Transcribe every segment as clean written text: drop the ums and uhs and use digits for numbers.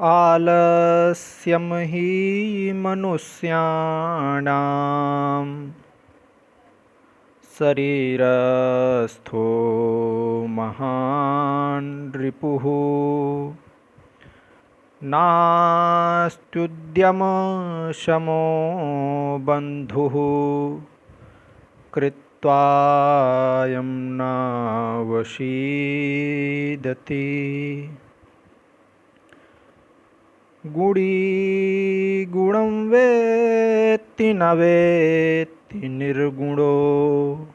आलस्यं हि मनुष्याणां शरीरस्थो महान् रिपुः। नास्त्युद्यमशमो बन्धुः कृत्वायं न वशीदति। गुणी गुणं वेत्ति न वेत्ति निर्गुणो।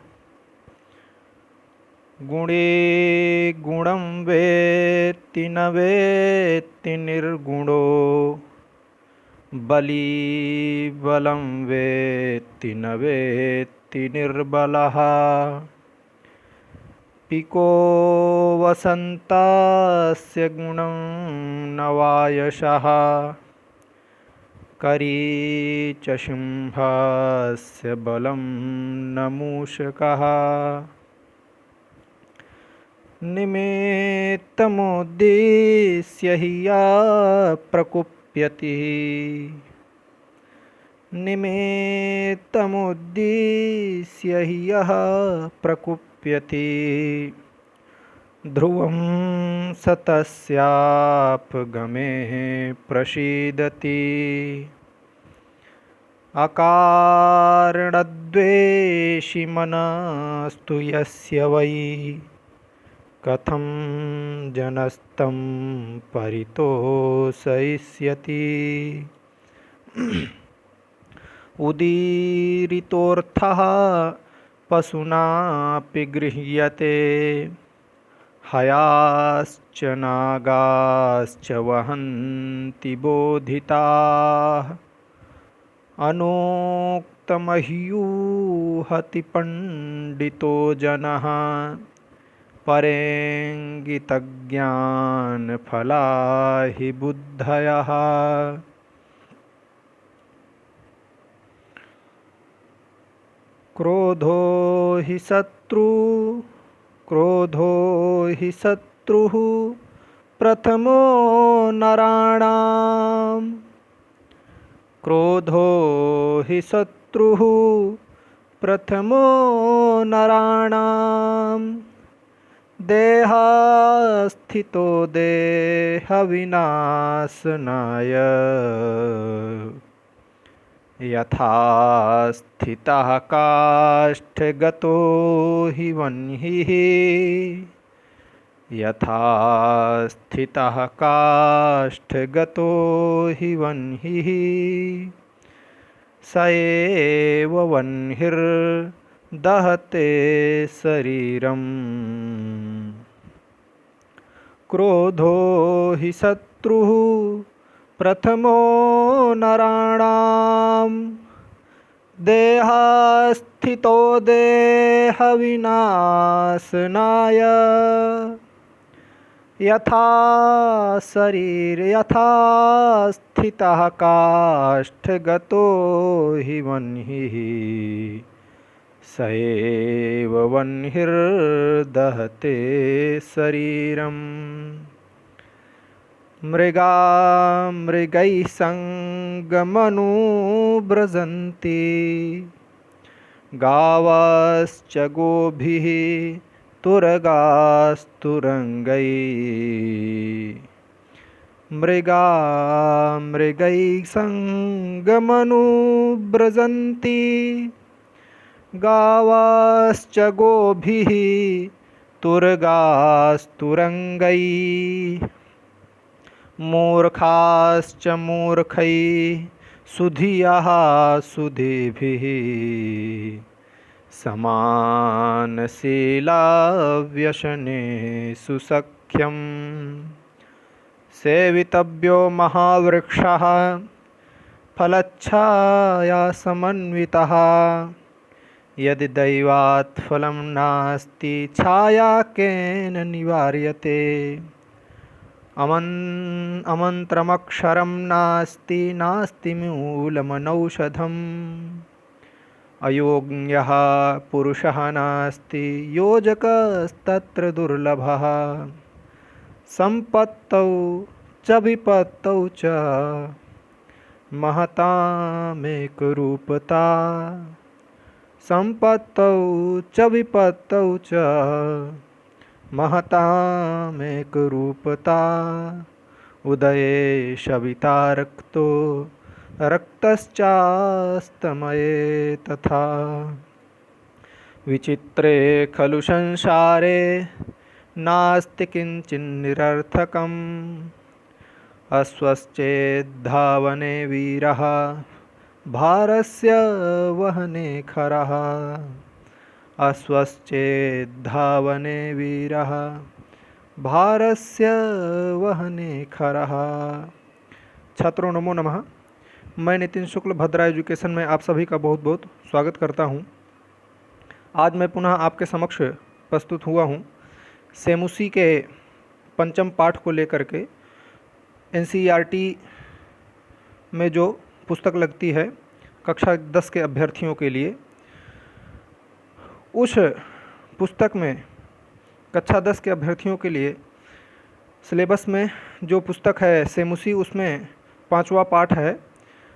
गुणे गुणं वेत्ति न वेत्ति निर्गुणो। बली बलं वेत्ति न वेत्ति निर्बलः। पिको वसन्तस्य गुणं न वायसः। करी च सिंहस्य बलं न मूषकः। निमित्तमुद्दिश्य हि या प्रकुप्यति। निमित्तमुद्दिश्य हि यः प्रकुप्यति। ध्रुवं स तस्यापगमे प्रसीदति। अकारणद्वेषी मनस्तु यस्य वै। कथं जनस्तं परितोषयिष्यति। उदीरितोऽर्थः पशूनापि गृह्यते। हयाश्च नागाश्च वहन्ति बोधिताः। अनोक्तमह्यूहति पण्डितो जनः। परेङ्गितज्ञानफला हि बुद्धयः। क्रोधो हि शत्रुः प्रथमो नराणाम्। क्रोधो हि शत्रुः प्रथमो नराणाम्। देहस्थितो देहविनाशनाय। यथा स्थितः काष्ठगतो हि वह्निः। यथा स्थितः काष्ठगतो हि वह्निः। स एव वह्निर्दहते शरीरम्। क्रोधो हि शत्रुः प्रथमो नराणाम्। देहस्थितो देहविनाशनाय। यथा स्थितः काष्ठगतो हि वह्निः। स एव वह्निर्दहते शरीरम्। मृगा मृगैः सङ्गमनुव्रजन्ति। गावश्च गोभिः तुरगास्तुरङ्गैः। मृगा मृगैः सङ्गमनुव्रजन्ति। गावश्च गोभिः तुरगास्तुरङ्गैः। मूर्खाश्च मूर्खैः सुधियः सुधीभिः। समानशीला व्यसनेषु सख्यम्। सेवितव्यो महावृक्षः फलच्छाया समन्वितः। यदि दैवात् फलं नास्ति छाया केन निवार्यते। अमन्त्रमक्षरं नास्ति नास्ति मूलमनौषधम्। अयोग्यः पुरुषः नास्ति योजकस्तत्र दुर्लभः। सम्पत्तौ च विपत्तौ च महतामेकरूपता सम्पत्तौ च विपत्तौ च महतामेकरूपता उदये शविता रक्तो रक्तश्चास्तमये तथा। विचित्रे खलु संसारे नास्ति किञ्चिन्निरर्थकम् अस्वस्थेद्धावने वीरः भारस्य वहने खरः अस्वस्थेद्धावने वीरः भारस्य वहने खरः। छात्रों नमो नमः। मैं नितिन शुक्ल भद्रा एजुकेशन में आप सभी का बहुत बहुत स्वागत करता हूं। आज मैं पुनः आपके समक्ष प्रस्तुत हुआ हूं सेमुसी के पंचम पाठ को लेकर के। एनसीईआरटी में जो पुस्तक लगती है कक्षा 10 के अभ्यर्थियों के लिए, उस पुस्तक में कक्षा 10 के अभ्यर्थियों के लिए सिलेबस में जो पुस्तक है सेमुसी, उसमें 5वां पाठ है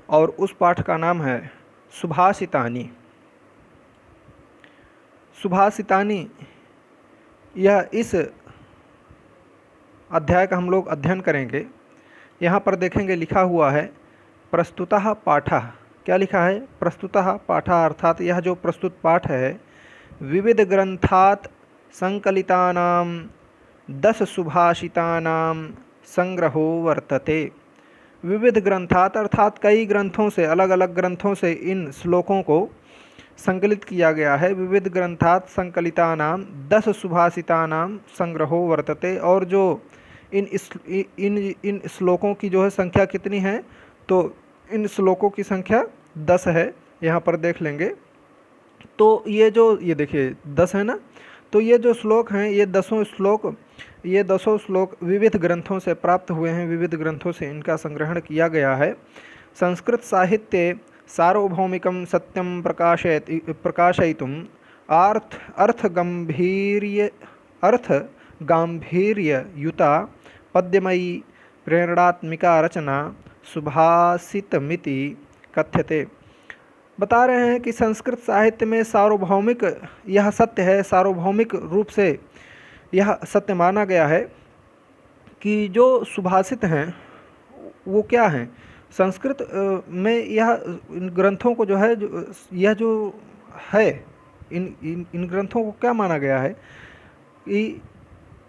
और उस पाठ का नाम है सुभाषितानि। सुभाषितानि, यह इस अध्याय का हम लोग अध्ययन करेंगे। यहाँ पर देखेंगे लिखा हुआ है प्रस्तुतः पाठः। क्या लिखा है? प्रस्तुतः पाठः, अर्थात यह जो प्रस्तुत पाठ है विविध ग्रंथात् संकलितानां 10 सुभाषितानां संग्रहो वर्तते। विविध ग्रंथात् अर्थात कई ग्रंथों से, अलग अलग ग्रंथों से इन श्लोकों को संकलित किया गया है। विविध ग्रंथात् संकलितानां 10 सुभाषितानां संग्रहो वर्तते। और जो इन श्लोकों की जो है संख्या कितनी है, तो इन श्लोकों की संख्या 10 है। यहाँ पर देख लेंगे तो ये देखिए 10 है ना। तो ये जो श्लोक हैं, ये 10 श्लोक विविध ग्रंथों से प्राप्त हुए हैं। विविध ग्रंथों से इनका संग्रहण किया गया है। संस्कृत साहित्ये सार्वभौमिकं सत्यं प्रकाशयितुम् अर्थगाम्भीर्ययुता पद्यमयी प्रेरणात्मिका रचना सुभाषितमिति कथ्यते। बता रहे हैं कि संस्कृत साहित्य में सार्वभौमिक यह सत्य है, सार्वभौमिक रूप से यह सत्य माना गया है कि जो सुभाषित हैं वो क्या हैं। संस्कृत में यह इन ग्रंथों को जो है यह जो है इन ग्रंथों को क्या माना गया है कि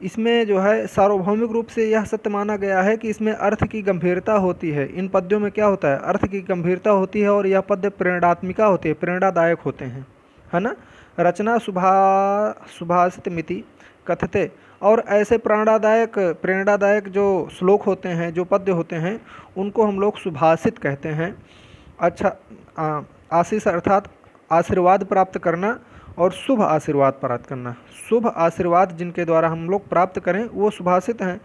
इसमें जो है सार्वभौमिक रूप से यह सत्य माना गया है कि इसमें अर्थ की गंभीरता होती है। इन पद्यों में क्या होता है? अर्थ की गंभीरता होती है और यह पद्य प्रेरणात्मिका होती है, प्रेरणादायक होते हैं, है ना। रचना सुभाषितमिति कथते। और ऐसे प्रेरणादायक जो श्लोक होते हैं, जो पद्य होते हैं, उनको हम लोग सुभाषित कहते हैं। अच्छा, आशीष अर्थात आशीर्वाद प्राप्त करना और शुभ आशीर्वाद प्राप्त करना। शुभ आशीर्वाद जिनके द्वारा हम लोग प्राप्त करें वो सुभाषित हैं।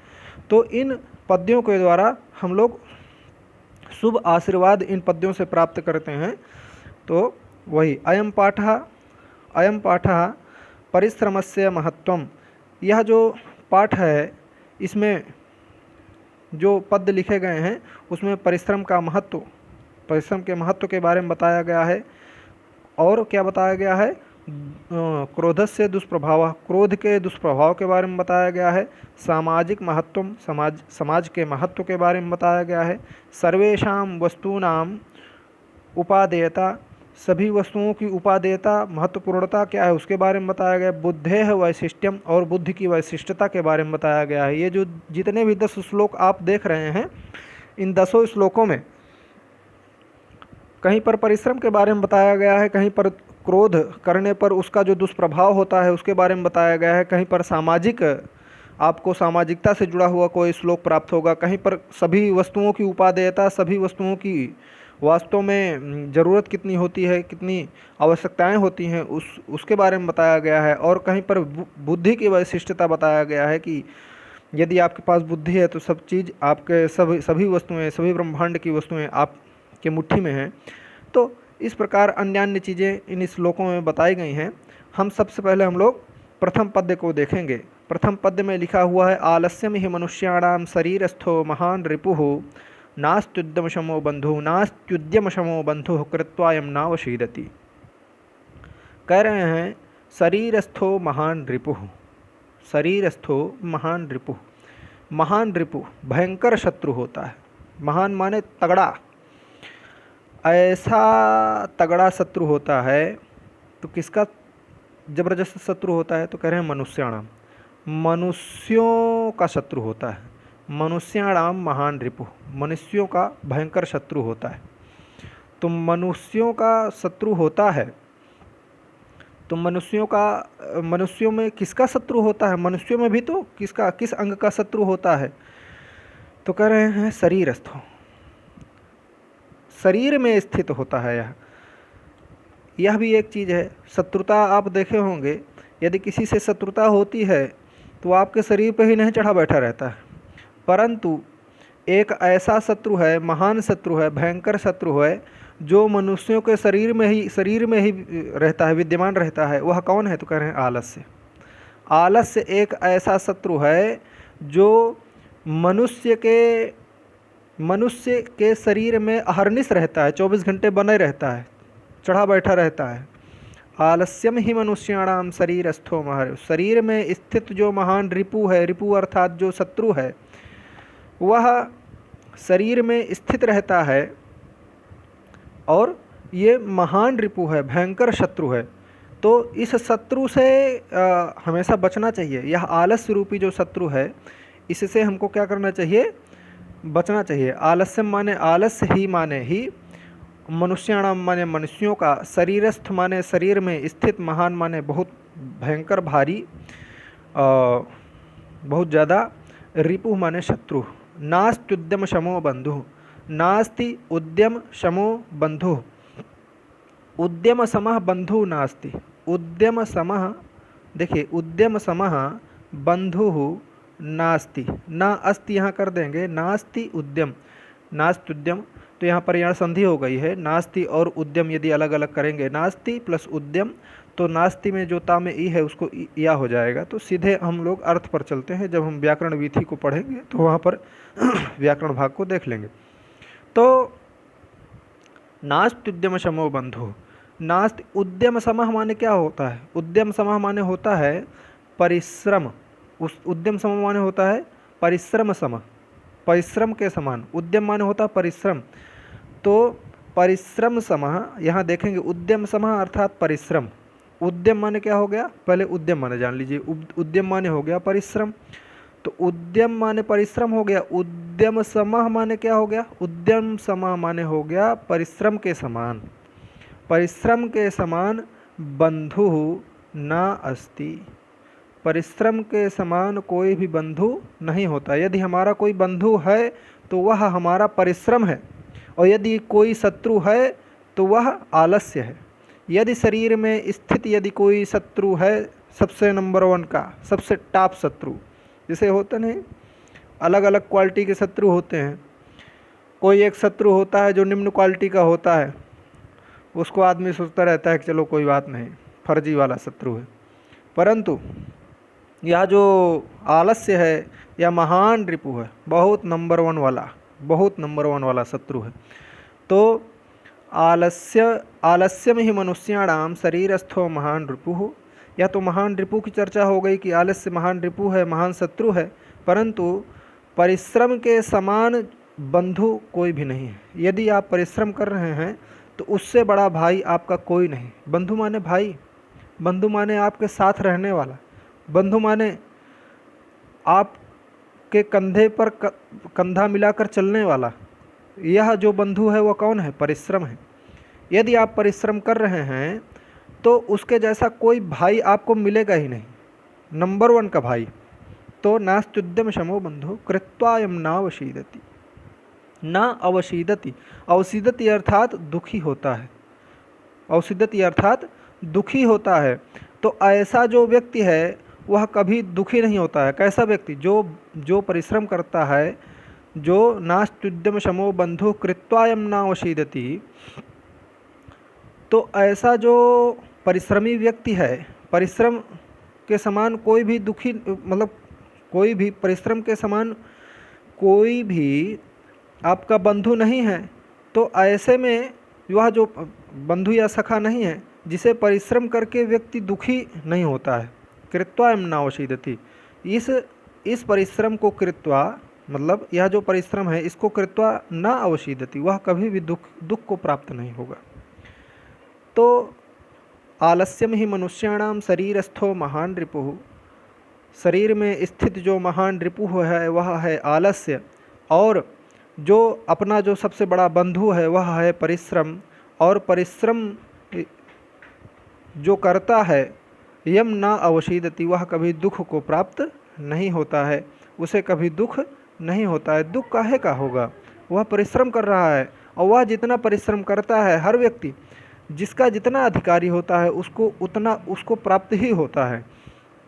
तो इन पद्यों के द्वारा हम लोग शुभ आशीर्वाद इन पद्यों से प्राप्त करते हैं। तो वही अयम पाठः परिश्रमस्य महत्वम। यह जो पाठ है इसमें जो पद्य लिखे गए हैं उसमें परिश्रम के महत्व के बारे में बताया गया है। और क्या बताया गया है? क्रोधस्य दुष्प्रभाव, क्रोध के दुष्प्रभाव के बारे में बताया गया है। सामाजिक महत्व, समाज के महत्व के बारे में बताया गया है। सर्वेषां वस्तूनां उपादेयता, सभी वस्तुओं की उपादेयता, महत्वपूर्णता क्या है उसके बारे में बताया गया है। बुद्धेः वैशिष्ट्यम, और बुद्धि की वैशिष्टता के बारे में बताया गया है। ये जो जितने भी 10 श्लोक आप देख रहे हैं, इन 10 श्लोकों में कहीं पर परिश्रम के बारे में बताया गया है, कहीं पर क्रोध करने पर उसका जो दुष्प्रभाव होता है उसके बारे में बताया गया है, कहीं पर आपको सामाजिकता से जुड़ा हुआ कोई श्लोक प्राप्त होगा, कहीं पर सभी वस्तुओं की उपादेयता, सभी वस्तुओं की वास्तव में ज़रूरत कितनी होती है, कितनी आवश्यकताएं होती हैं, उसके बारे में बताया गया है। और कहीं पर बुद्धि की वैशिष्टता बताया गया है कि यदि आपके पास बुद्धि है तो सब चीज़ आपके सभी वस्तुएं, सभी ब्रह्मांड की वस्तुएं आपके मुट्ठी में हैं। तो इस प्रकार अन्य चीज़ें इन श्लोकों में बताई गई हैं। हम सबसे पहले हम लोग प्रथम पद्य को देखेंगे। प्रथम पद्य में लिखा हुआ है आलस्यम ही मनुष्याणाम शरीरस्थो महान रिपुः नास्त्युद्यम शमो बंधु नास्त्युद्यम शमो बंधु कृत्वायम नावशीदति। कह रहे हैं शरीरस्थो महान रिपुः, शरीरस्थो महान रिपुः। महान रिपु भयंकर शत्रु होता है। महान माने तगड़ा, ऐसा तगड़ा शत्रु होता है। तो किसका जबरदस्त शत्रु होता है? तो कह रहे हैं मनुष्याणाम, मनुष्यों का शत्रु होता है। मनुष्याणाम महान रिपु, मनुष्यों का भयंकर शत्रु होता है। तो मनुष्यों का शत्रु होता है, तो मनुष्यों में किसका शत्रु होता है? मनुष्यों में भी तो किस अंग का शत्रु होता है? तो कह रहे हैं शरीरस्थो, शरीर में स्थित होता है। यह भी एक चीज़ है। शत्रुता आप देखे होंगे, यदि किसी से शत्रुता होती है तो आपके शरीर पर ही नहीं चढ़ा बैठा रहता है, परंतु एक ऐसा शत्रु है, महान शत्रु है, भयंकर शत्रु है, जो मनुष्यों के शरीर में ही रहता है, विद्यमान रहता है। वह कौन है? तो कह रहे हैं आलस्य। आलस्य एक ऐसा शत्रु है जो मनुष्य के शरीर में अहर्निश रहता है, 24 घंटे बने रहता है, चढ़ा बैठा रहता है। आलस्यम ही मनुष्याणाम शरीरस्थो महान, शरीर में स्थित जो महान रिपु है, रिपु अर्थात जो शत्रु है, वह शरीर में स्थित रहता है और ये महान रिपु है, भयंकर शत्रु है। तो इस शत्रु से हमेशा बचना चाहिए। यह आलस्य रूपी जो शत्रु है, इससे हमको क्या करना चाहिए? बचना चाहिए। आलस्य माने आलस्य ही माने ही, मनुष्याणाम माने मनुष्यों का, शरीरस्थ माने शरीर में स्थित, महान माने बहुत भयंकर भारी, बहुत ज़्यादा, रिपु माने शत्रु। नास्त्युद्यम शमो बंधु, नास्ति उद्यम शमो बंधु, उद्यम समः बंधु नास्ति। उद्यम समः, देखिए उद्यम समः बंधु नास्ति, ना अस्ति यहाँ कर देंगे, नास्ति उद्यम, नास्ति उद्यम, तो यहाँ पर यहाँ संधि हो गई है। नास्ति और उद्यम यदि अलग अलग करेंगे, नास्ति प्लस उद्यम, तो नास्ति में जो ता में ई है उसको या हो जाएगा। तो सीधे हम लोग अर्थ पर चलते हैं। जब हम व्याकरण विधि को पढ़ेंगे तो वहाँ पर व्याकरण भाग को देख लेंगे। तो नास्ति उद्यम शमो बंधु, नास्ति उद्यम समः माने क्या होता है? उद्यम समः माने होता है परिश्रम। उस उद्यम समः माने होता है परिश्रम समः, परिश्रम के समान। उद्यम माने होता है परिश्रम, तो परिश्रम समः, यहाँ देखेंगे उद्यम समः अर्थात परिश्रम। उद्यम माने क्या हो गया? पहले उद्यम माने जान लीजिए। उद्यम माने हो गया परिश्रम, तो उद्यम माने परिश्रम हो गया। उद्यम समः माने क्या हो गया? उद्यम समः माने हो गया परिश्रम के समान। परिश्रम के समान बंधु न अस्ति, परिश्रम के समान कोई भी बंधु नहीं होता। यदि हमारा कोई बंधु है तो वह हमारा परिश्रम है, और यदि कोई शत्रु है तो वह आलस्य है। यदि शरीर में स्थित यदि कोई शत्रु है, सबसे नंबर 1 का, सबसे टॉप शत्रु, जैसे होते नहीं, अलग अलग क्वालिटी के शत्रु होते हैं। कोई एक शत्रु होता है जो निम्न क्वालिटी का होता है, उसको आदमी सोचता रहता है कि चलो कोई बात नहीं, फर्जी वाला शत्रु है। परंतु यह जो आलस्य है, यह महान रिपु है, बहुत नंबर 1 वाला, बहुत नंबर 1 वाला शत्रु है। तो आलस्यम ही मनुष्याणाम शरीरस्थो महान रिपुः। यह तो महान रिपु की चर्चा हो गई कि आलस्य महान रिपु है, महान शत्रु है, परंतु परिश्रम के समान बंधु कोई भी नहीं है। यदि आप परिश्रम कर रहे हैं तो उससे बड़ा भाई आपका कोई नहीं। बंधु माने भाई, बंधु माने आपके साथ रहने वाला, बंधु माने आपके कंधे पर कंधा मिलाकर चलने वाला। यह जो बंधु है वह कौन है? परिश्रम है। यदि आप परिश्रम कर रहे हैं तो उसके जैसा कोई भाई आपको मिलेगा ही नहीं, नंबर 1 का भाई। तो नास्त्युद्यम शमो बंधु कृत्वायम नावशीदति, ना अवशीदति। अवशीदति अर्थात दुखी होता है, अवशीदति अर्थात दुखी होता है। तो ऐसा जो व्यक्ति है वह कभी दुखी नहीं होता है। कैसा व्यक्ति? जो परिश्रम करता है, जो नास्त्युद्यम शमो बंधु कृत्वायम नावशीदति। तो ऐसा जो परिश्रमी व्यक्ति है, परिश्रम के समान कोई भी दुखी, मतलब कोई भी परिश्रम के समान कोई भी आपका बंधु नहीं है। तो ऐसे में वह जो बंधु या सखा नहीं है जिसे परिश्रम करके व्यक्ति दुखी नहीं होता है। कृत्वा एम नावशीदति, इस परिश्रम को कृत्वा, मतलब यह जो परिश्रम है इसको कृत्वा न अवशीदति, वह कभी भी दुख को प्राप्त नहीं होगा। तो आलस्यम ही मनुष्याणाम शरीरस्थो महान रिपुः, शरीर में स्थित जो महान रिपुः है वह है आलस्य, और जो अपना जो सबसे बड़ा बंधु है वह है परिश्रम। और परिश्रम जो करता है यम ना अवशीदति, वह कभी दुख को प्राप्त नहीं होता है, उसे कभी दुख नहीं होता है। दुख काहे का होगा, वह परिश्रम कर रहा है, और वह जितना परिश्रम करता है, हर व्यक्ति जिसका जितना अधिकारी होता है उसको उतना उसको प्राप्त ही होता है।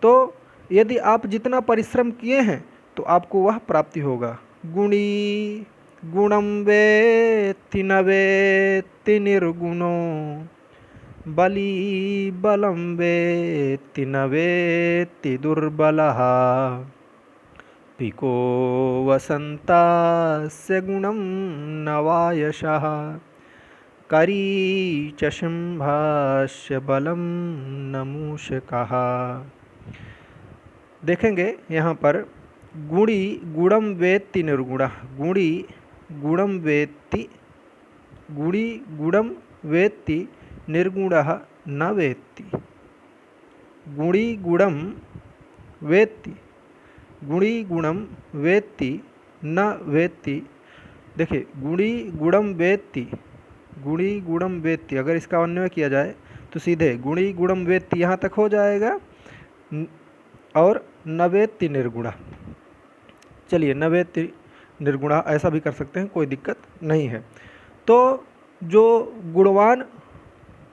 तो यदि आप जितना परिश्रम किए हैं तो आपको वह प्राप्ति होगा। गुणी गुणम वेत्ति न वेत्ति निर्गुणो, बली बलम वेत्ति न वेत्ति दुर्बलः, पिको वसन्तास्य गुणं न वायसः, करी च शुम्भास्य बलम न मूषकः। देखेंगे यहाँ पर गुणी गुणम वेत्ति निर्गुणः, गुणी गुणम वेत्ति, गुणी गुणम वेत्ति निर्गुणः न वेत्ति, गुणी गुणम वेत्ति, गुणी गुणम वेत्ति न वेत्ति। देखिए गुणी गुणम वेत्ति, गुणी गुणम वेत्ति, अगर इसका अन्वय किया जाए तो सीधे गुणी गुणम वेत्ति यहाँ तक हो जाएगा, और न वेत्ति निर्गुणा। चलिए न वेत्ति निर्गुणा ऐसा भी कर सकते हैं, कोई दिक्कत नहीं है। तो जो गुणवान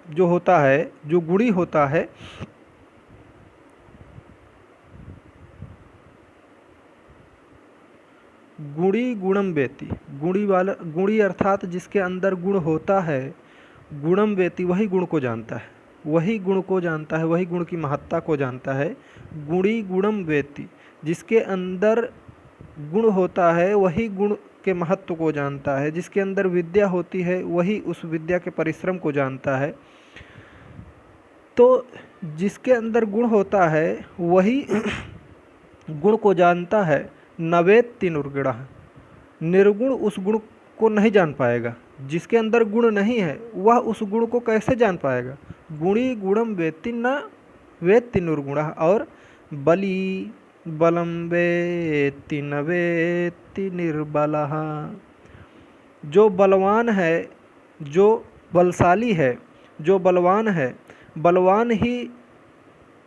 जो होता है, जो गुणी होता है, गुणी गुणम वेत्ति, गुणी वाला, गुणी अर्थात जिसके अंदर गुण होता है, गुणम वेत्ति वही गुण को जानता है, वही गुण को जानता है, वही गुण की महत्ता को जानता है। गुणी गुणम वेत्ति, जिसके अंदर गुण होता है वही गुण के महत्व को जानता है, जिसके अंदर विद्या होती है वही उस विद्या के परिश्रम को जानता है। तो जिसके अंदर गुण होता है वही गुण को जानता है। न वेत्ति निर्गुणः, निर्गुण उस गुण को नहीं जान पाएगा। जिसके अंदर गुण नहीं है वह उस गुण को कैसे जान पाएगा। गुणी गुणम वेत्ति न वेत्ति निर्गुणः, और बली बलम वेत्ति न वेत्ति निर्बलः, जो बलवान है, जो बलशाली है, जो बलवान है, बलवान ही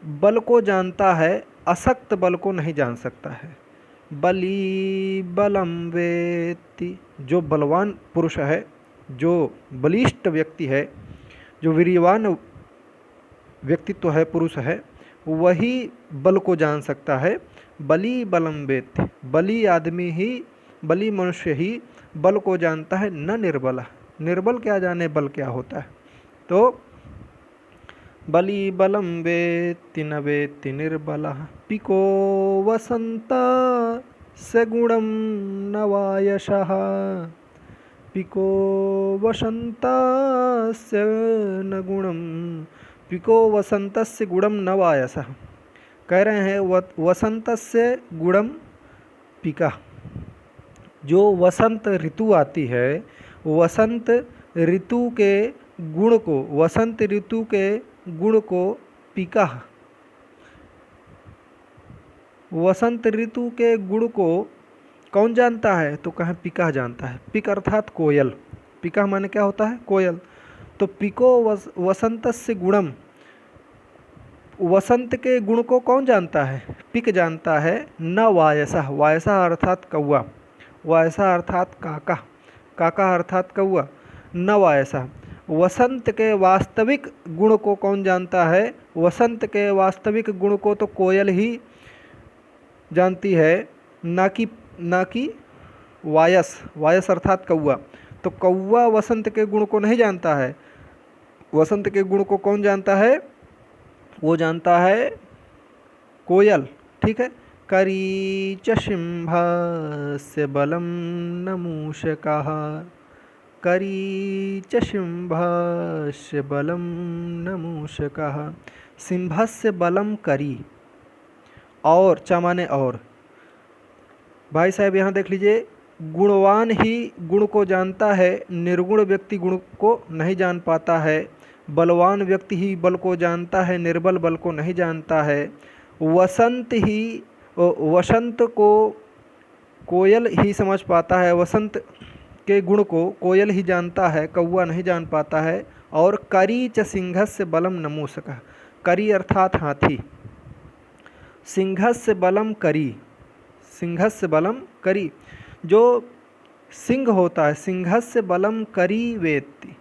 बल को जानता है, अशक्त बल को नहीं जान सकता है। बली बलम वेत्ति, जो बलवान पुरुष है, जो बलिष्ठ व्यक्ति है, जो वीर्यवान व्यक्तित्व है, पुरुष है, वही बल को जान सकता है। बली बलम वेत्ति, बली आदमी ही, बली मनुष्य ही बल को जानता है। न निर्बल, निर्बल क्या जाने बल क्या होता है। तो बली बलम वेत्ति न वेत्ति निर्बलः, पिको वसन्ता स गुणं न वायसः, पिको वसन्तस्य न गुणं, पिको वसन्तस्य गुणं न वायसः। कह रहे हैं वसन्तस्य गुणं पिका, जो वसंत ऋतु आती है, वसंत ऋतु के गुण को, वसंत ऋतु के गुण को पिका, वसंत ऋतु के गुण को कौन जानता है, तो कहें पिका जानता है। पिक अर्थात कोयल, पिका माने क्या होता है, कोयल। तो पिको वसंतस्य गुणम, वसंत के गुण को कौन जानता है, पिक जानता है। न वायसा, वायसा अर्थात कौआ, वायसा अर्थात काका, काका अर्थात कौआ। न वायसा, वसंत के वास्तविक गुण को कौन जानता है, वसंत के वास्तविक गुण को तो कोयल ही जानती है, ना कि वायस, वायस अर्थात कौआ। तो कौआ वसंत के गुण को नहीं जानता है, वसंत के गुण को कौन जानता है, वो जानता है कोयल, ठीक है। करी च सिंहस्य बलं न मूषकः, करी च सिंहस्य बलं न मूषकः। सिंहस्य बलम करी, और च माने और। भाई साहब यहाँ देख लीजिए, गुणवान ही गुण को जानता है, निर्गुण व्यक्ति गुण को नहीं जान पाता है। बलवान व्यक्ति ही बल को जानता है, निर्बल बल को नहीं जानता है। वसंत को कोयल ही समझ पाता है, वसंत के गुण को कोयल ही जानता है, कौवा नहीं जान पाता है। और करी च सिंहस्य बलम न मूषकः, करी अर्थात हाथी, सिंहस्य बलम करी, सिंहस्य बलम करी, जो सिंह होता है, सिंहस्य बलम करी वेत्ति।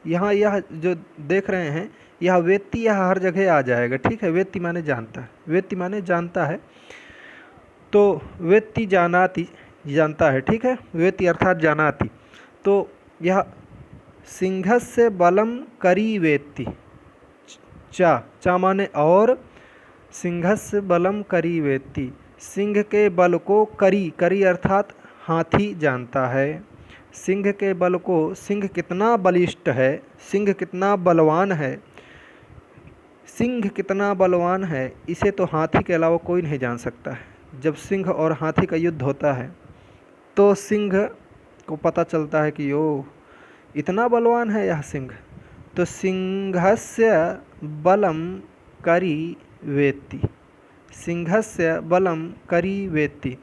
यहाँ यह जो देख रहे हैं, यह वेत्ति यह हर जगह आ जाएगा, ठीक है। वेत्ति माने जानता है, वेत्ति माने जानता है, तो वेत्ति जानाति, जानता है, ठीक है। वेत्ति अर्थात जानाति। तो यह सिंहस्य बलम करी वेत्ति, चा माने और, सिंहस्य बलम करी वेत्ति, सिंह के बल को करी, करी अर्थात हाथी जानता है। सिंह के बल को, सिंह कितना बलिष्ठ है, सिंह कितना बलवान है, सिंह कितना बलवान है, इसे तो हाथी के अलावा कोई नहीं जान सकता है। जब सिंह और हाथी का युद्ध होता है तो सिंह को पता चलता है कि यो इतना बलवान है यह सिंह। तो सिंहस्य बलम करी वेत्ति, सिंहस्य बलम करी वेत्ति,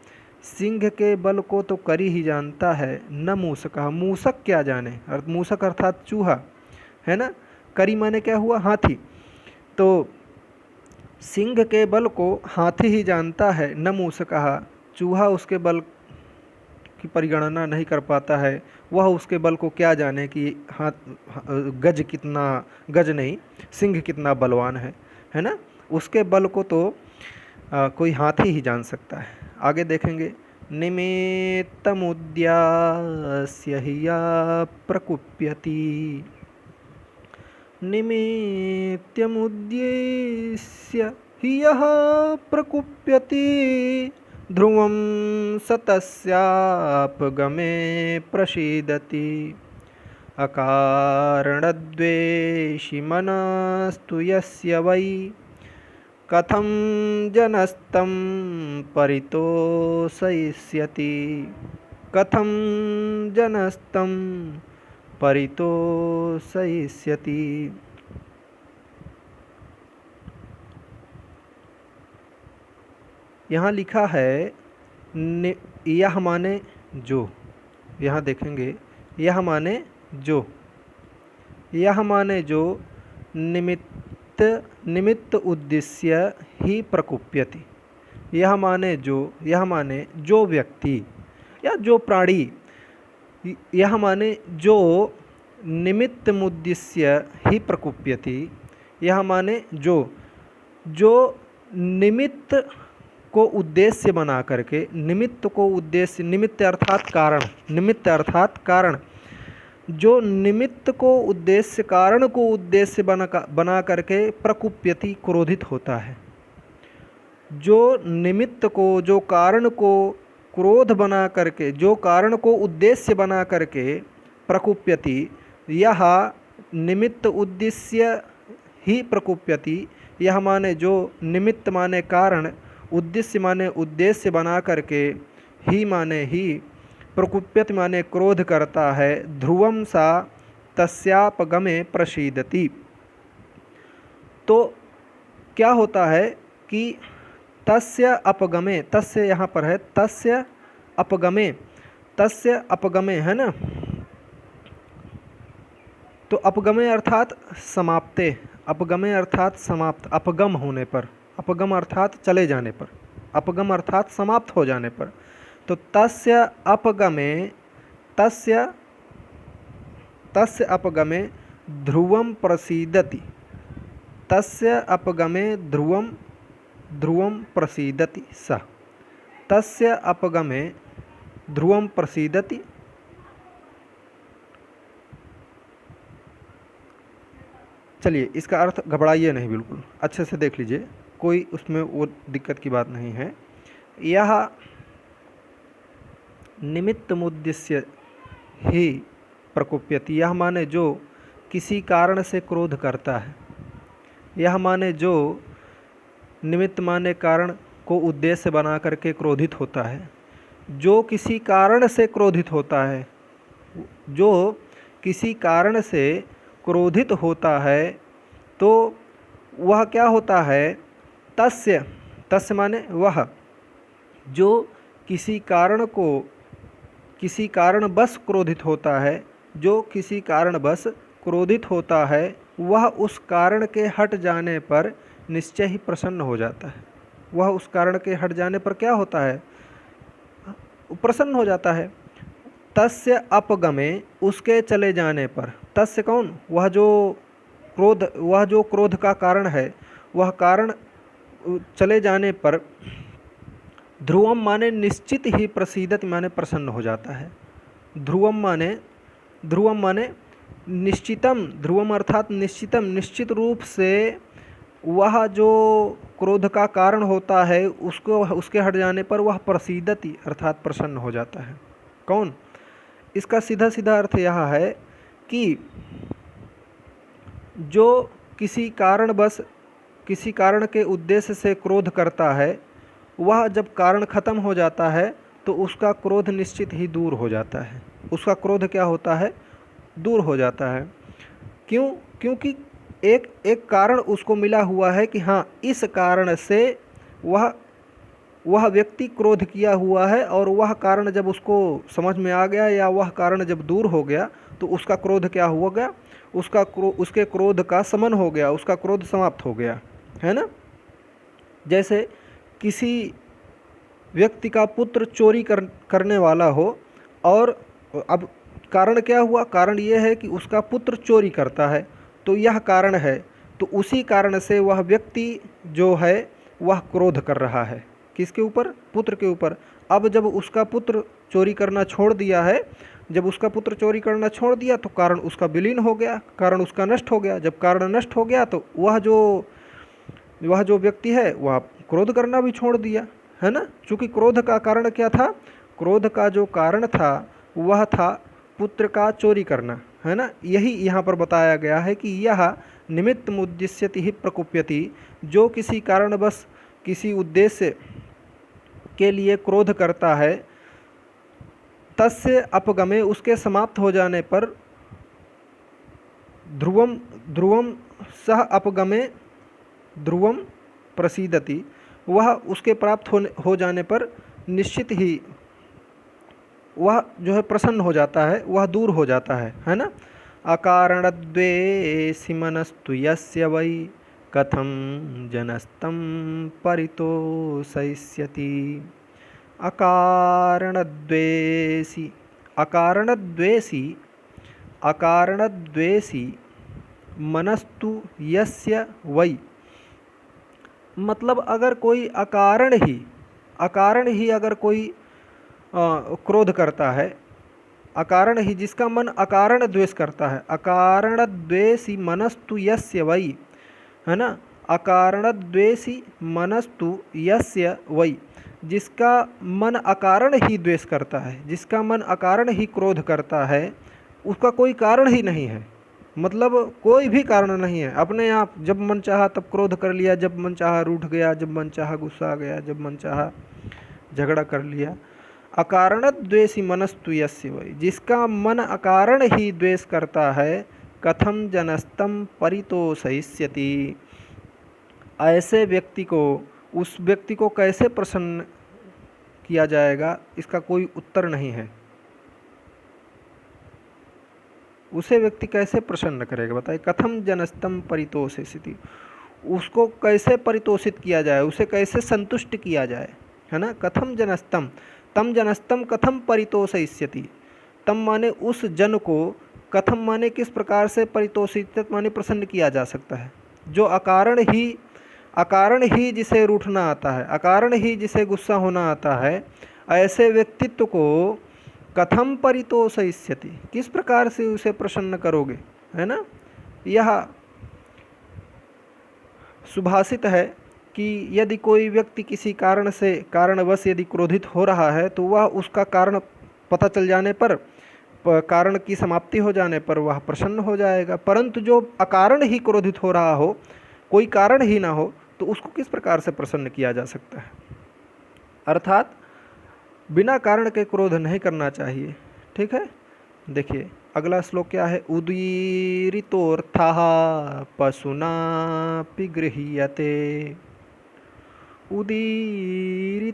सिंह के बल को तो करी ही जानता है, न मूषकः, मूषक क्या जाने, मूषक अर्थात चूहा, है ना। करी माने क्या हुआ, हाथी। तो सिंह के बल को हाथी ही जानता है, न मूषकः, चूहा उसके बल की परिगणना नहीं कर पाता है, वह उसके बल को क्या जाने कि गज कितना, गज नहीं, सिंह कितना बलवान है ना। उसके बल को तो कोई हाथी ही जान सकता है। आगे देखेंगे, निमित्तमुद्यास्य हि या प्रकुप्यति, निमित्तमुद्देश्य हि यः प्रकुप्यति, ध्रुवं स तस्यापगमे प्रसीदति, अकारणद्वेषी मनस्तु यस्य वै, कथं जनस्तं परितोषयिष्यति, कथं जनस्तं परितोषयिष्यति। यहाँ लिखा है यह माने जो, यहाँ देखेंगे यह माने जो, यह माने जो, निमित्त उद्देश्य ही प्रकुप्यति, यह माने जो, यह माने जो व्यक्ति या जो प्राणी, यह माने जो निमित्त मुद्देश्य ही प्रकुप्यति, यह माने जो, जो निमित्त को उद्देश्य बना करके, निमित्त को उद्देश्य, निमित्त अर्थात कारण, निमित्त अर्थात कारण, जो निमित्त को उद्देश्य, कारण को उद्देश्य बना करके प्रकुप्यति, क्रोधित होता है। जो निमित्त को, जो कारण को क्रोध बना करके, जो कारण को उद्देश्य बना करके प्रकुप्यति, यह निमित्त उद्देश्य ही प्रकुप्यति, यह माने जो, निमित्त माने कारण, उद्देश्य माने उद्देश्य बना करके, ही माने ही, प्रकुप्यति माने क्रोध करता है। ध्रुवम सा तस्यापगमे प्रसीदति। तो क्या होता है कि तस्य अपगमे, तस्य यहाँ पर है तस्य अपगमे, तस्य अपगमे, है ना। तो अपगमे अर्थात समाप्ते, अपगमे अर्थात समाप्त, अपगम होने पर, अपगम अर्थात चले जाने पर, अपगम अर्थात समाप्त हो जाने पर। तो तस्य अपगमे, तस्य अपगमे ध्रुवम प्रसीदति, तस्य अपगमे ध्रुवम प्रसीदति स, तस्य अपगमे ध्रुवम प्रसीदति। चलिए इसका अर्थ घबराइए नहीं, बिल्कुल अच्छे से देख लीजिए। कोई उसमें वो दिक्कत की बात नहीं है। यह निमित्तमुद्दिश्य ही प्रकोप्यति, यह माने जो किसी कारण से क्रोध करता है। यह माने जो निमित्त माने कारण को उद्देश्य बना करके क्रोधित होता है, जो किसी कारण से क्रोधित होता है, जो किसी कारण से क्रोधित होता है, तो वह क्या होता है, तस्य, तस्य माने वह, जो किसी कारण को, किसी कारणवश क्रोधित होता है, जो किसी कारणवश क्रोधित होता है, वह उस कारण के हट जाने पर निश्चय ही प्रसन्न हो जाता है। वह उस कारण के हट जाने पर क्या होता है, प्रसन्न हो जाता है। तस्य अपगमे, उसके चले जाने पर, तस्य कौन, वह जो क्रोध, वह जो क्रोध का कारण है, वह कारण चले जाने पर, ध्रुवम माने निश्चित ही, प्रसीदति माने प्रसन्न हो जाता है। ध्रुवम माने, ध्रुवम माने निश्चितम, ध्रुवम अर्थात निश्चितम, निश्चित रूप से वह जो क्रोध का कारण होता है उसको, उसके हट जाने पर वह प्रसीदति अर्थात प्रसन्न हो जाता है। कौन, इसका सीधा सीधा अर्थ यह है कि जो किसी कारणवश, किसी कारण के उद्देश्य से क्रोध करता है, वह जब कारण खत्म हो जाता है तो उसका क्रोध निश्चित ही दूर हो जाता है। उसका क्रोध क्या होता है, दूर हो जाता है। क्यों, क्योंकि एक कारण उसको मिला हुआ है कि हाँ इस कारण से वह व्यक्ति क्रोध किया हुआ है, और वह कारण जब उसको समझ में आ गया या वह कारण जब दूर हो गया तो उसका क्रोध क्या हो गया, उसके क्रोध का शमन हो गया, उसका क्रोध समाप्त हो गया, है ना। जैसे किसी व्यक्ति का पुत्र चोरी करने वाला हो, और अब कारण क्या हुआ, कारण ये है कि उसका पुत्र चोरी करता है, तो यह कारण है, तो उसी कारण से वह व्यक्ति जो है वह क्रोध कर रहा है, किसके ऊपर, पुत्र के ऊपर। अब जब उसका पुत्र चोरी करना छोड़ दिया है, जब उसका पुत्र चोरी करना छोड़ दिया तो कारण उसका विलीन हो गया, कारण उसका नष्ट हो गया। जब कारण नष्ट हो गया तो वह जो व्यक्ति है वह क्रोध करना भी छोड़ दिया, है ना। चूँकि क्रोध का कारण क्या था, क्रोध का जो कारण था वह था पुत्र का चोरी करना, है ना। यही यहाँ पर बताया गया है कि यह निमित्त मुद्दिश्यति ही प्रकुप्यति, जो किसी कारणवश किसी उद्देश्य के लिए क्रोध करता है, तस्य अपगमे, उसके समाप्त हो जाने पर, ध्रुवम, ध्रुवम सह अपगमे ध्रुवम प्रसीदति, वह उसके प्राप्त हो जाने पर निश्चित ही वह जो है प्रसन्न हो जाता है, वह दूर हो जाता है ना। अकारणद्वेषि मनस्तु यस्य वै कथं जनस्तं परितोषयिष्यति। अकारणद्वेषी, अकारणद्वेषी, अकारणद्वेषी मनस्तु यस्य वै, मतलब अगर कोई अकारण ही अगर कोई क्रोध करता है, अकारण ही, जिसका मन अकारण द्वेष करता है, अकारण द्वेषी मनस्तु यस्य वै, है ना। अकारण द्वेषी मनस्तु यस्य वै, जिसका मन अकारण ही द्वेष करता है, जिसका मन अकारण ही क्रोध करता है, उसका कोई कारण ही नहीं है, मतलब कोई भी कारण नहीं है, अपने आप जब मन चाहा तब क्रोध कर लिया, जब मन चाहा रूठ गया, जब मन चाहा गुस्सा आ गया, जब मन चाहा झगड़ा कर लिया। अकारण द्वेषी मनस्तु यस्य वै, जिसका मन अकारण ही द्वेष करता है, कथम जनस्तम परितोषयिष्यति, ऐसे व्यक्ति को, उस व्यक्ति को कैसे प्रसन्न किया जाएगा, इसका कोई उत्तर नहीं है। उसे व्यक्ति कैसे प्रसन्न करेगा, बताइए। कथम जनस्तम परितोषयिष्यति, उसको कैसे परितोषित किया जाए, उसे कैसे संतुष्ट किया जाए, है ना। कथम जनस्तम, तम जनस्तम कथम परितोषयिष्यति, तम माने उस जन को, कथम माने किस प्रकार से, परितोषित माने प्रसन्न किया जा सकता है। जो अकारण ही जिसे रूठना आता है, अकारण ही जिसे गुस्सा होना आता है, ऐसे व्यक्तित्व को कथम परितोषयिष्यति, किस प्रकार से उसे प्रसन्न करोगे, है ना। यह सुभाषित है कि यदि कोई व्यक्ति किसी कारणवश यदि क्रोधित हो रहा है तो वह उसका कारण पता चल जाने पर, कारण की समाप्ति हो जाने पर वह प्रसन्न हो जाएगा। परंतु जो अकारण ही क्रोधित हो रहा हो, कोई कारण ही ना हो, तो उसको किस प्रकार से प्रसन्न किया जा सकता है। अर्थात बिना कारण के क्रोध नहीं करना चाहिए। ठीक है, देखिए अगला श्लोक क्या है। उदीरितोऽर्थः पशुनापि गृह्यते। उदीरितोऽर्थः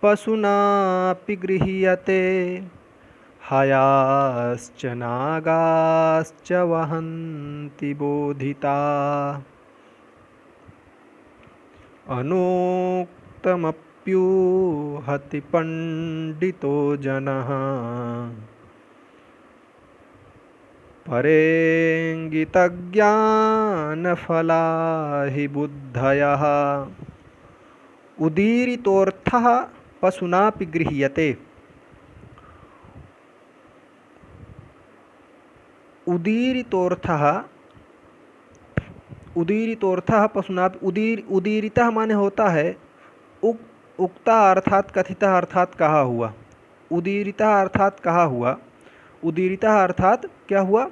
पशुनापि गृह्यते। हयाश्च नागाश्च वहन्ति बोधिता। अनुक्तमप्युहति पंडितो जनः। परेङ्गितज्ञानफला हि बुद्धयः। उदीरितोऽर्थः पशुनापि गृह्यते। उदीरितोऽर्थः, उदीरितोऽर्थः पशुनापि, उदीरितः माने होता है उक्ता अर्थात कथितः अर्थात कहा हुआ। उदीरितः अर्थात कहा हुआ। उदीरितः अर्थात क्या हुआ,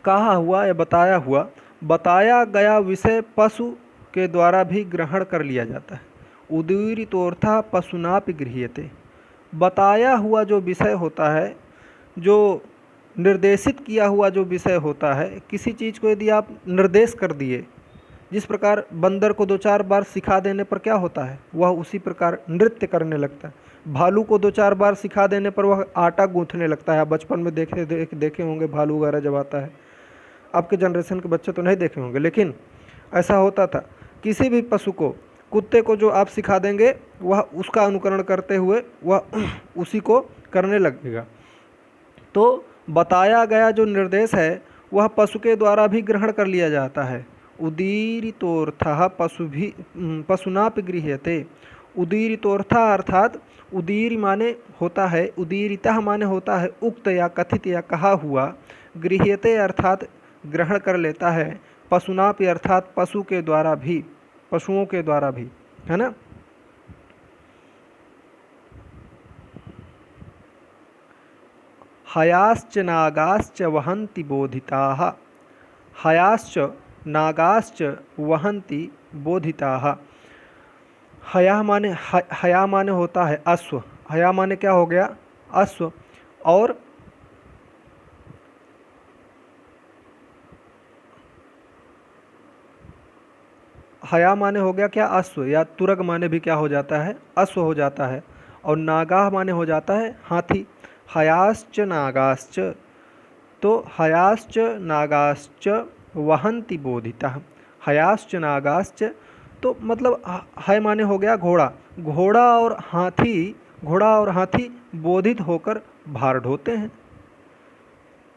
कहा हुआ या बताया हुआ। बताया गया विषय पशु के द्वारा भी ग्रहण कर लिया जाता है। उदीरितोऽर्थः पशुनापि गृह्यते। बताया हुआ जो विषय होता है, जो निर्देशित किया हुआ जो विषय होता है, किसी चीज़ को यदि आप निर्देश कर दिए, जिस प्रकार बंदर को 2-4 बार सिखा देने पर क्या होता है, वह उसी प्रकार नृत्य करने लगता है। भालू को 2-4 बार सिखा देने पर वह आटा गूंथने लगता है। आप बचपन में देखे होंगे भालू वगैरह जब आता है। आपके जनरेशन के बच्चे तो नहीं देखे होंगे, लेकिन ऐसा होता था। किसी भी पशु को, कुत्ते को जो आप सिखा देंगे, वह उसका अनुकरण करते हुए वह उसी को करने लगेगा। तो बताया गया जो निर्देश है वह पशु के द्वारा भी ग्रहण कर लिया जाता है। उदीरितोऽर्थः पशुनापि गृह्यते। उदीरितोऽर्थः अर्थात उदीर माने होता है, उदीरितः माने होता है उक्त या कथित या कहा हुआ। गृह्यते अर्थात ग्रहण कर लेता है। पशुनापि अर्थात पशु के द्वारा भी, पशुओं के द्वारा भी, है ना। हयाश्च नागाश्च वहन्ति बोधिताः। हयाश्च नागाश्च वहन्ति बोधिताः। हया माने होता है अश्व। हया माने क्या हो गया, अश्व। और हया माने हो गया क्या, अश्व, या तुरग माने भी क्या हो जाता है, अश्व हो जाता है। और नागाह माने हो जाता है हाथी। हयाश्च नागाश्च, तो हयाश्च नागाश्च वहन्ति बोधितः। हयाश्च नागाश्च, तो मतलब है माने हो गया घोड़ा। घोड़ा और हाथी बोधित होकर भार ढोते हैं।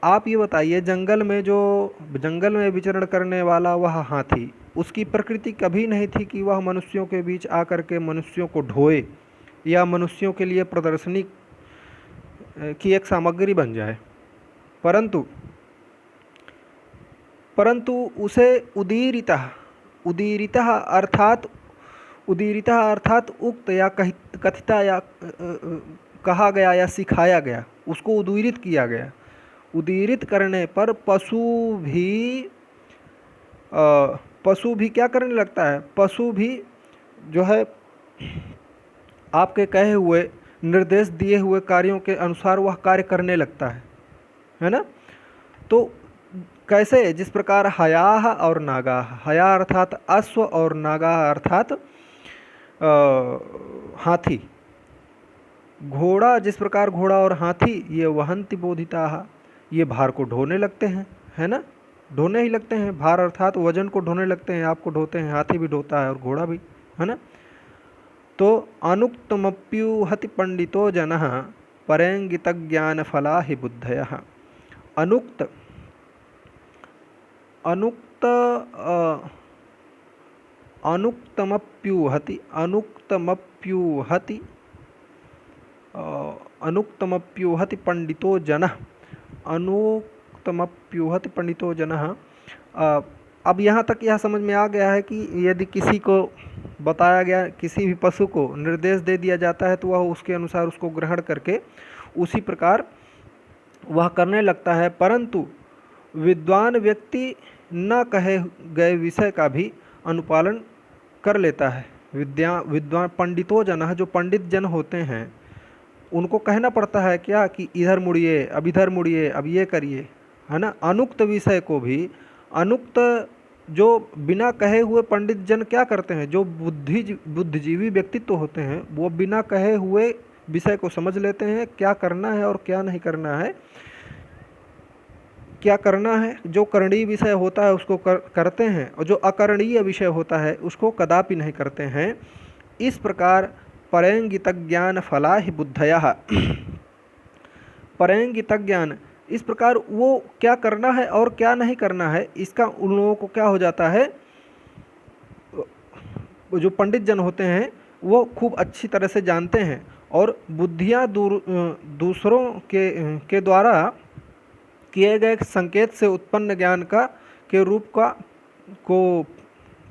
आप ये बताइए, जंगल में विचरण करने वाला वह हाथी, उसकी प्रकृति कभी नहीं थी कि वह मनुष्यों के बीच आकर के मनुष्यों को ढोए या मनुष्यों के लिए प्रदर्शनी की एक सामग्री बन जाए। परंतु उसे उदीरितः अर्थात उक्त या कथिता या कहा गया या सिखाया गया, उसको उदीरित किया गया। उदीरित करने पर पशु भी क्या करने लगता है, पशु भी जो है आपके कहे हुए निर्देश दिए हुए कार्यों के अनुसार वह कार्य करने लगता है ना। तो कैसे, जिस प्रकार हयाह और नागाह, हया अर्थात अश्व और नागाह अर्थात हाथी। घोड़ा, जिस प्रकार घोड़ा और हाथी ये वहन्ति बोधिताः, ये भार को ढोने लगते हैं, है ना। ढोने ही लगते हैं, भार अर्थात वजन को ढोने लगते हैं, आपको ढोते हैं। हाथी भी ढोता है और घोड़ा भी, है ना। तो अनुक्तमप्युहति पंडितो जनः परेङ्गितज्ञानफला हि बुद्धयः। अनुक्त अनुक्त अनुक्तमप्युहति अनुक्तमप्युहति पंडितो जनः। अनुक्तमप्युहति पंडितो जनः, अब यहाँ तक यह समझ में आ गया है कि यदि किसी को बताया गया, किसी भी पशु को निर्देश दे दिया जाता है तो वह उसके अनुसार उसको ग्रहण करके उसी प्रकार वह करने लगता है, परंतु विद्वान व्यक्ति न कहे गए विषय का भी अनुपालन कर लेता है। विद्वान पंडितों जन, जो पंडित जन होते हैं, उनको कहना पड़ता है क्या कि इधर मुड़िए, अब इधर मुड़िए, अब ये करिए, है ना। अनुक्त विषय को भी, अनुक्त जो बिना कहे हुए पंडित जन क्या करते हैं, जो बुद्धिजीवी व्यक्तित्व होते हैं, वो बिना कहे हुए विषय को समझ लेते हैं, क्या करना है और क्या नहीं करना है, क्या करना है। जो करणीय विषय होता है उसको करते हैं, और जो अकरणीय विषय होता है उसको कदापि नहीं करते हैं। इस प्रकार परेंगित ज्ञान फला ही बुद्धयः, परेंगित ज्ञान, इस प्रकार वो क्या करना है और क्या नहीं करना है, इसका उन लोगों को क्या हो जाता है, जो पंडित जन होते हैं वो खूब अच्छी तरह से जानते हैं, और बुद्धियाँ दूसरों के द्वारा किए गए संकेत से उत्पन्न ज्ञान के रूप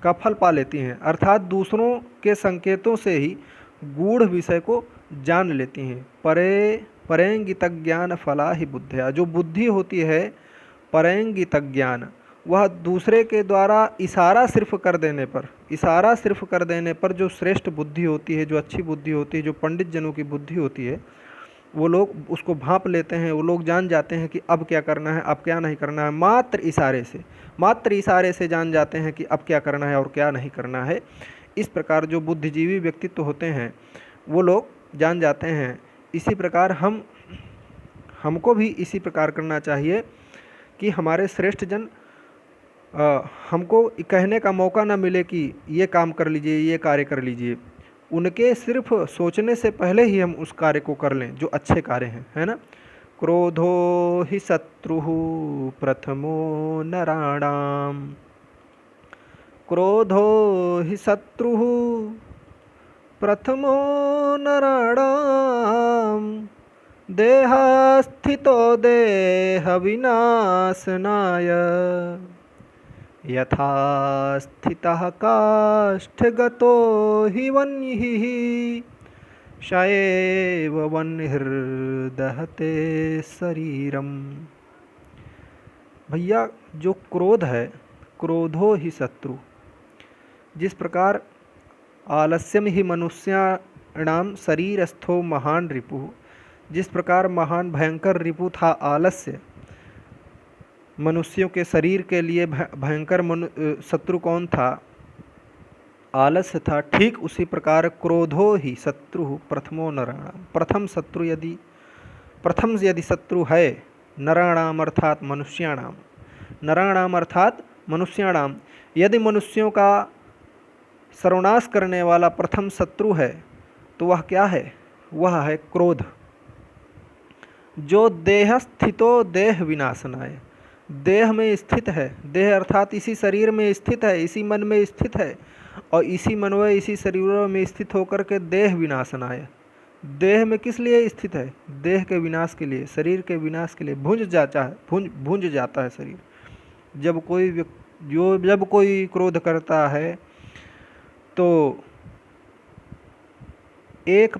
का फल पा लेती हैं, अर्थात दूसरों के संकेतों से ही गूढ़ विषय को जान लेती हैं। परेंगित ज्ञान फला ही बुद्धिया, जो बुद्धि होती है परेंगित ज्ञान, वह दूसरे के द्वारा इशारा सिर्फ कर देने पर जो श्रेष्ठ बुद्धि होती है, जो अच्छी बुद्धि होती है, जो पंडित जनों की बुद्धि होती है, वो लोग उसको भांप लेते हैं। वो लोग जान जाते हैं कि अब क्या करना है, अब क्या नहीं करना है। मात्र इशारे से जान जाते हैं कि अब क्या करना है और क्या नहीं करना है। इस प्रकार जो बुद्धिजीवी व्यक्तित्व होते हैं वो लोग जान जाते हैं। इसी प्रकार हमको भी इसी प्रकार करना चाहिए कि हमारे श्रेष्ठ जन हमको कहने का मौका ना मिले कि ये काम कर लीजिए, ये कार्य कर लीजिए। उनके सिर्फ सोचने से पहले ही हम उस कार्य को कर लें जो अच्छे कार्य हैं, है ना। क्रोधो हि शत्रुः प्रथमो नराणाम, क्रोधो हि शत्रुः प्रथमो नराणाम, देहस्थितो देह विनाशनाय, यथा स्थितः काष्ठगतो हि वह्निः, स एव वह्निर्दहते शरीरम। भैया जो क्रोध है, क्रोधो ही शत्रु, जिस प्रकार आलस्यम ही मनुष्याणाम शरीरस्थो महान रिपुः, जिस प्रकार महान भयंकर रिपु था आलस्य, मनुष्यों के शरीर के लिए भयंकर शत्रु कौन था, आलस्य था। ठीक उसी प्रकार क्रोधो ही शत्रु प्रथमो नराणाम, प्रथम यदि शत्रु है नराणाम अर्थात मनुष्याणाम, नराणाम अर्थात मनुष्याणाम, यदि मनुष्यों का सर्वनाश करने वाला प्रथम शत्रु है तो वह क्या है, वह है क्रोध। जो देह स्थितो देह विनाशनाय, देह में स्थित है, देह अर्थात इसी शरीर में स्थित है, इसी मन में स्थित है, और इसी मन व इसी शरीरों में स्थित होकर के देह विनाशनाय, देह में किस लिए स्थित है, देह के विनाश के लिए, शरीर के विनाश के लिए। भुंज जाता है शरीर। जब कोई क्रोध करता है तो एक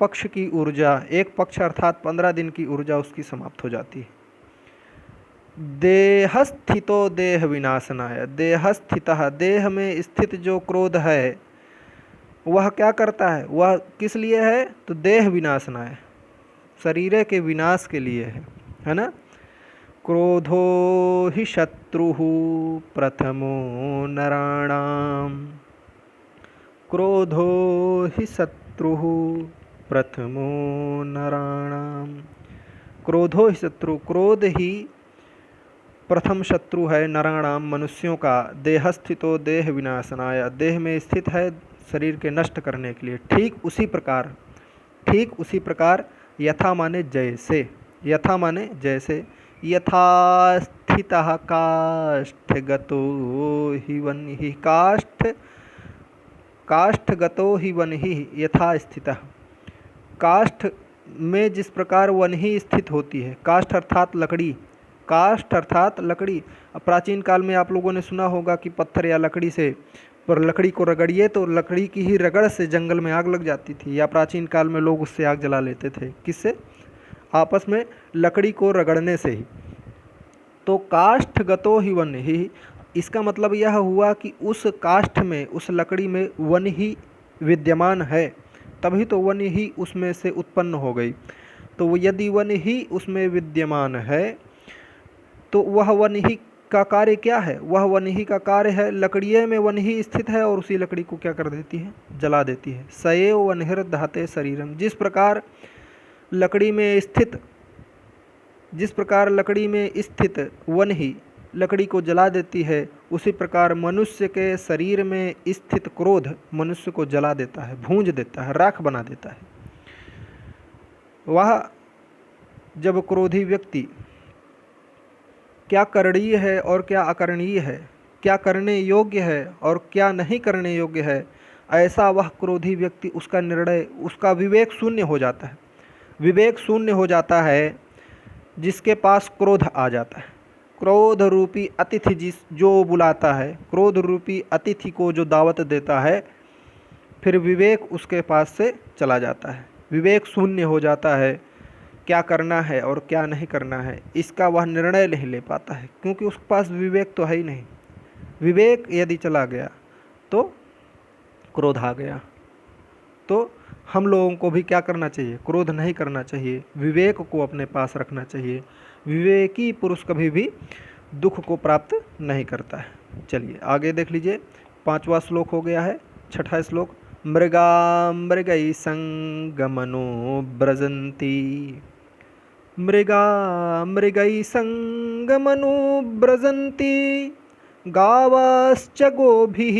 पक्ष की ऊर्जा, एक पक्ष अर्थात 15 दिन की ऊर्जा उसकी समाप्त हो जाती है। देहस्थितो देह विनाशनाय, देहस्थितः, देह में स्थित जो क्रोध है वह क्या करता है, वह किस लिए है, तो देह विनाशनाय, शरीर के विनाश के लिए है ना। क्रोधो हि शत्रुः प्रथमो नराणाम, क्रोधो हि शत्रुः प्रथमो नराणाम, क्रोधो हि शत्रु, क्रोध ही प्रथम शत्रु है नराणाम, मनुष्यों का। देहस्थितो देह विनाशनाय, देह में स्थित है शरीर के नष्ट करने के लिए। ठीक उसी प्रकार यथा माने जैसे, यथा माने जैसे, यथा स्थितः काष्ठगतो हि वह्निः, काष्ठगतो हि वह्निः यथा स्थितः, काष्ठ में जिस प्रकार वह्नि स्थित होती है, काष्ठ अर्थात लकड़ी, काष्ठ अर्थात लकड़ी। अब प्राचीन काल में आप लोगों ने सुना होगा कि पत्थर या लकड़ी से, पर लकड़ी को रगड़िए तो लकड़ी की ही रगड़ से जंगल में आग लग जाती थी, या प्राचीन काल में लोग उससे आग जला लेते थे। किससे? आपस में लकड़ी को रगड़ने से ही। तो काष्ठगतो ही वन ही, इसका मतलब यह हुआ कि उस काष्ठ में, उस लकड़ी में वन ही विद्यमान है, तभी तो वन ही उसमें से उत्पन्न हो गई। तो यदि वन ही उसमें विद्यमान है तो वह वन ही का कार्य क्या है? वह वन ही का कार्य है, लकड़िये में वन ही स्थित है और उसी लकड़ी को क्या कर देती है? जला देती है। सएव वन्हिर दहते शरीरम, जिस प्रकार लकड़ी में स्थित वन ही लकड़ी को जला देती है, उसी प्रकार मनुष्य के शरीर में स्थित क्रोध मनुष्य को जला देता है, भूंज देता है, राख बना देता है। वह जब क्रोधी व्यक्ति क्या करणीय है और क्या अकरणीय है, क्या करने योग्य है और क्या नहीं करने योग्य है, ऐसा वह क्रोधी व्यक्ति, उसका निर्णय, उसका विवेक शून्य हो जाता है। विवेक शून्य हो जाता है जिसके पास क्रोध आ जाता है। क्रोध रूपी अतिथि जो बुलाता है, क्रोध रूपी अतिथि को जो दावत देता है, फिर विवेक उसके पास से चला जाता है। विवेक शून्य हो जाता है, क्या करना है और क्या नहीं करना है इसका वह निर्णय नहीं ले पाता है, क्योंकि उसके पास विवेक तो है ही नहीं। विवेक यदि चला गया तो क्रोध आ गया। तो हम लोगों को भी क्या करना चाहिए? क्रोध नहीं करना चाहिए, विवेक को अपने पास रखना चाहिए। विवेकी पुरुष कभी भी दुख को प्राप्त नहीं करता है। चलिए आगे देख लीजिए, 5वां श्लोक हो गया है। 6ठा श्लोक, मृगा मृगै संगमनो ब्रजन्ति, मृगा मृगै संगमनो ब्रजन्ति, गावश्च गोभिः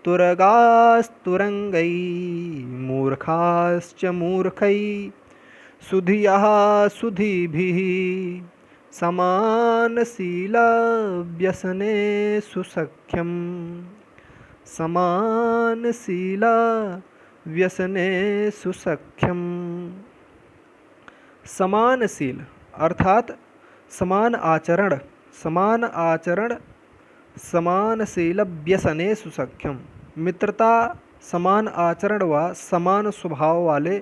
तुरगास्तुरंगै, मूर्खाश्च मूर्खै, सुधियः सुधीभिः, समानशीला व्यसनेषु सख्यम्, समानशीला व्यसनेषु सख्यम्। समानशील अर्थात समान आचरण, समान आचरण, समानशील व्यसनेषु सख्यम, मित्रता समान आचरण व समान स्वभाव वाले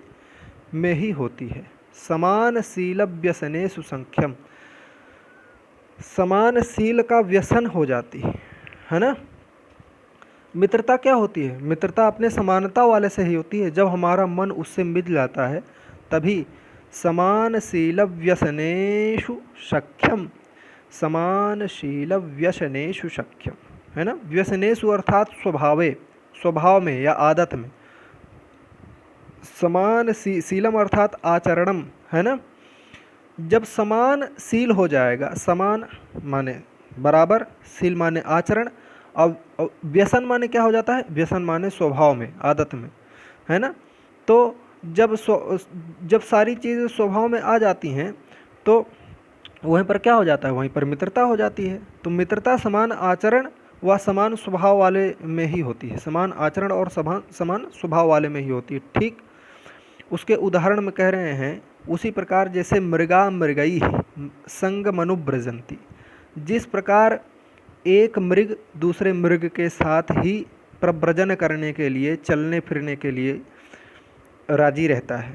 में ही होती है। समानशील व्यसनेषु सख्यम, समानशील का व्यसन हो जाती है ना। मित्रता क्या होती है? मित्रता अपने समानता वाले से ही होती है। जब हमारा मन उससे मिल जाता है तभी समानशील व्यसनेषु सख्यम, समानशील व्यसनेषु सख्यम, है ना। व्यसनेषु अर्थात स्वभावे, स्वभाव में या आदत में। समान शीलम अर्थात आचरणम, है ना। जब समान शील हो जाएगा, समान माने बराबर, शील माने आचरण, और व्यसन माने क्या हो जाता है? व्यसन माने स्वभाव में, आदत में, है ना। तो जब सारी चीज़ें स्वभाव में आ जाती हैं तो वहीं पर क्या हो जाता है? वहीं पर मित्रता हो जाती है। तो मित्रता समान आचरण व समान स्वभाव वाले में ही होती है। समान आचरण और समान स्वभाव वाले में ही होती है। ठीक उसके उदाहरण में कह रहे हैं, उसी प्रकार जैसे मृगा मृगई संग मनुब्रजंती, जिस प्रकार एक मृग दूसरे मृग के साथ ही प्रव्रजन करने के लिए, चलने फिरने के लिए राजी रहता है,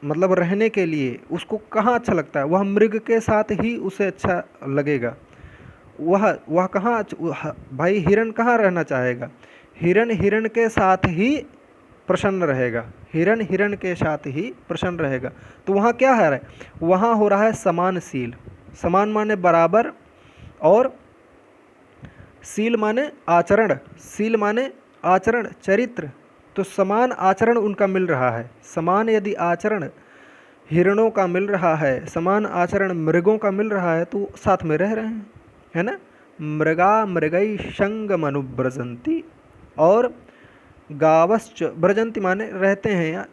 मतलब रहने के लिए उसको कहाँ अच्छा लगता है? वह मृग के साथ ही उसे अच्छा लगेगा। वह कहाँ, भाई हिरण कहाँ रहना चाहेगा? हिरण हिरण के साथ ही प्रसन्न रहेगा, हिरण हिरण के साथ ही प्रसन्न रहेगा। तो वहाँ क्या है? वहाँ हो रहा है समानशील। समान माने बराबर और शील माने आचरण, शील माने आचरण, चरित्र। तो समान आचरण उनका मिल रहा है। समान यदि आचरण हिरणों का मिल रहा है, समान आचरण मृगों का मिल रहा है, तो साथ में रह रहे हैं, है ना। मृगा मृगई संग मनुब्रजंती, और गावश्च, ब्रजंती माने रहते हैं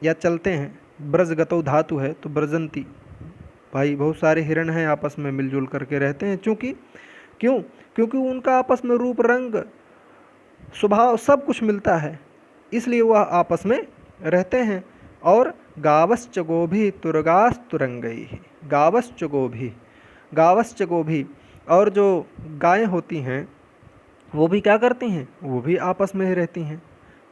या चलते हैं, ब्रजगतो धातु है तो ब्रजंती, भाई बहुत सारे हिरण हैं आपस में मिलजुल करके रहते हैं। क्योंकि उनका आपस में रूप रंग स्वभाव सब कुछ मिलता है, इसलिए वह आपस में रहते हैं। और गावश्च गोभी तुरगास तुरंगई, गावश्च गोभी, गावश्च गोभी। और जो गायें होती हैं वो भी क्या करती हैं, वो भी आपस में ही रहती हैं।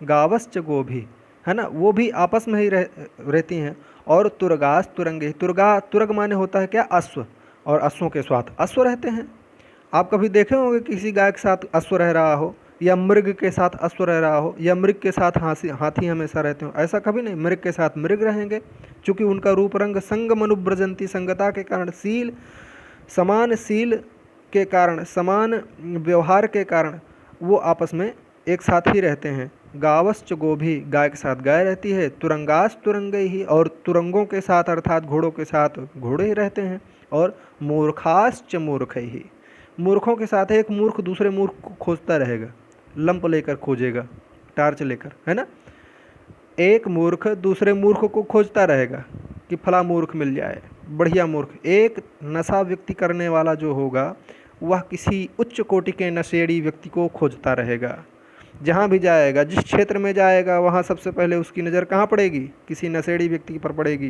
गावश्च गोभी, है ना, वो भी आपस में ही रहती हैं। और तुरगास तुरंगे, तुरगा, तुरग माने होता है क्या, अश्व, और अश्वों के साथ अश्व रहते हैं। आप कभी देखे होंगे किसी गाय के साथ अश्व रह रहा हो, या मृग के साथ अश्व रह रहा हो, या मृग के साथ हाथी हमेशा रहते हो, ऐसा कभी नहीं। मृग के साथ मृग रहेंगे, क्योंकि उनका रूप रंग संग मनुब्रजंती, संगता के कारण, शील समान शील के कारण, समान व्यवहार के कारण वो आपस में एक साथ ही रहते हैं। गावश्च गोभी, गाय के साथ गाय रहती है। तुरंगास तुरंगे ही, और तुरंगों के साथ अर्थात घोड़ों के साथ घोड़े ही रहते हैं। और मूर्खाश्च मूर्ख ही, मूर्खों के साथ एक मूर्ख दूसरे मूर्ख को खोजता रहेगा, लंप लेकर खोजेगा, टार्च लेकर, है ना। एक मूर्ख दूसरे मूर्ख को खोजता रहेगा कि फला मूर्ख मिल जाए, बढ़िया मूर्ख। एक नशा व्यक्ति करने वाला जो होगा वह किसी उच्च कोटि के नशेड़ी व्यक्ति को खोजता रहेगा। जहाँ भी जाएगा, जिस क्षेत्र में जाएगा, वहाँ सबसे पहले उसकी नज़र कहाँ पड़ेगी, किसी नशेड़ी व्यक्ति पर पड़ेगी,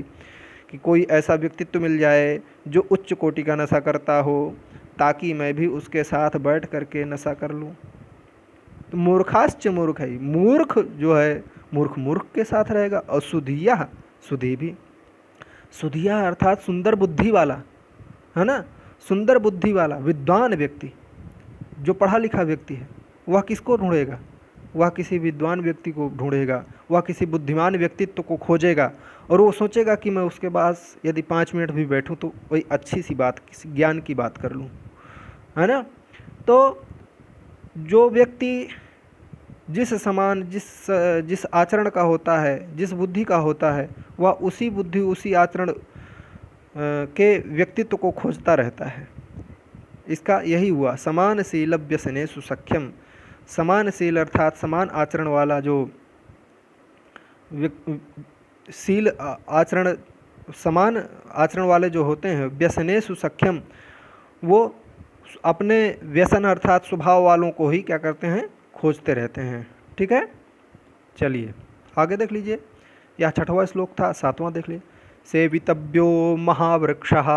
कि कोई ऐसा व्यक्तित्व मिल जाए जो उच्च कोटि का नशा करता हो, ताकि मैं भी उसके साथ बैठ करके नशा कर लूँ। तो मूर्खाश्च मूर्ख है, मूर्ख जो है मूर्ख मूर्ख के साथ रहेगा। और सुधिया, सुधी भी, सुधिया अर्थात सुंदर बुद्धि वाला, है ना, सुंदर बुद्धि वाला विद्वान व्यक्ति, जो पढ़ा लिखा व्यक्ति है, वह किसको ढूंढेगा, वह किसी विद्वान व्यक्ति को ढूंढेगा, वह किसी बुद्धिमान व्यक्तित्व को खोजेगा, और वो सोचेगा कि मैं उसके पास यदि 5 मिनट भी बैठूं तो वही अच्छी सी बात, किसी ज्ञान की बात कर लूं, है ना। तो जो व्यक्ति जिस समान, जिस आचरण का होता है, जिस बुद्धि का होता है, वह उसी बुद्धि उसी आचरण के व्यक्तित्व को खोजता रहता है। इसका यही हुआ, समानशील व्यसनेषु सख्यम। समानशील अर्थात समान आचरण वाला, जो शील आचरण, समान आचरण वाले जो होते हैं, व्यसनेषु सख्यम, वो अपने व्यसन अर्थात स्वभाव वालों को ही क्या करते हैं, खोजते रहते हैं। ठीक है, चलिए आगे देख लीजिए। यह 6वां श्लोक था, 7वां देख लीजिए। सेवितव्यो महावृक्षः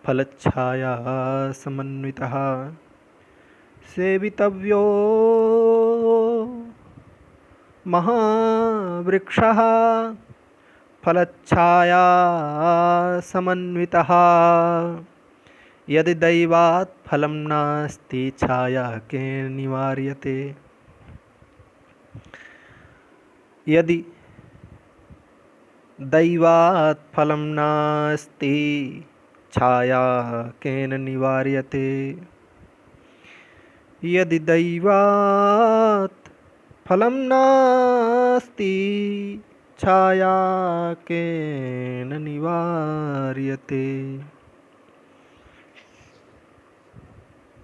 फलच्छाया समन्वितः, सेवितव्यो महावृक्षः फलच्छाया समन्वितः, यदि दैवात् फलं नास्ति छाया केन निवार्यते। यदि दैवात् फलं नास्ति छाया केन निवार्यते, यदि दैवात् फलं नास्ति छाया केन निवार्यते,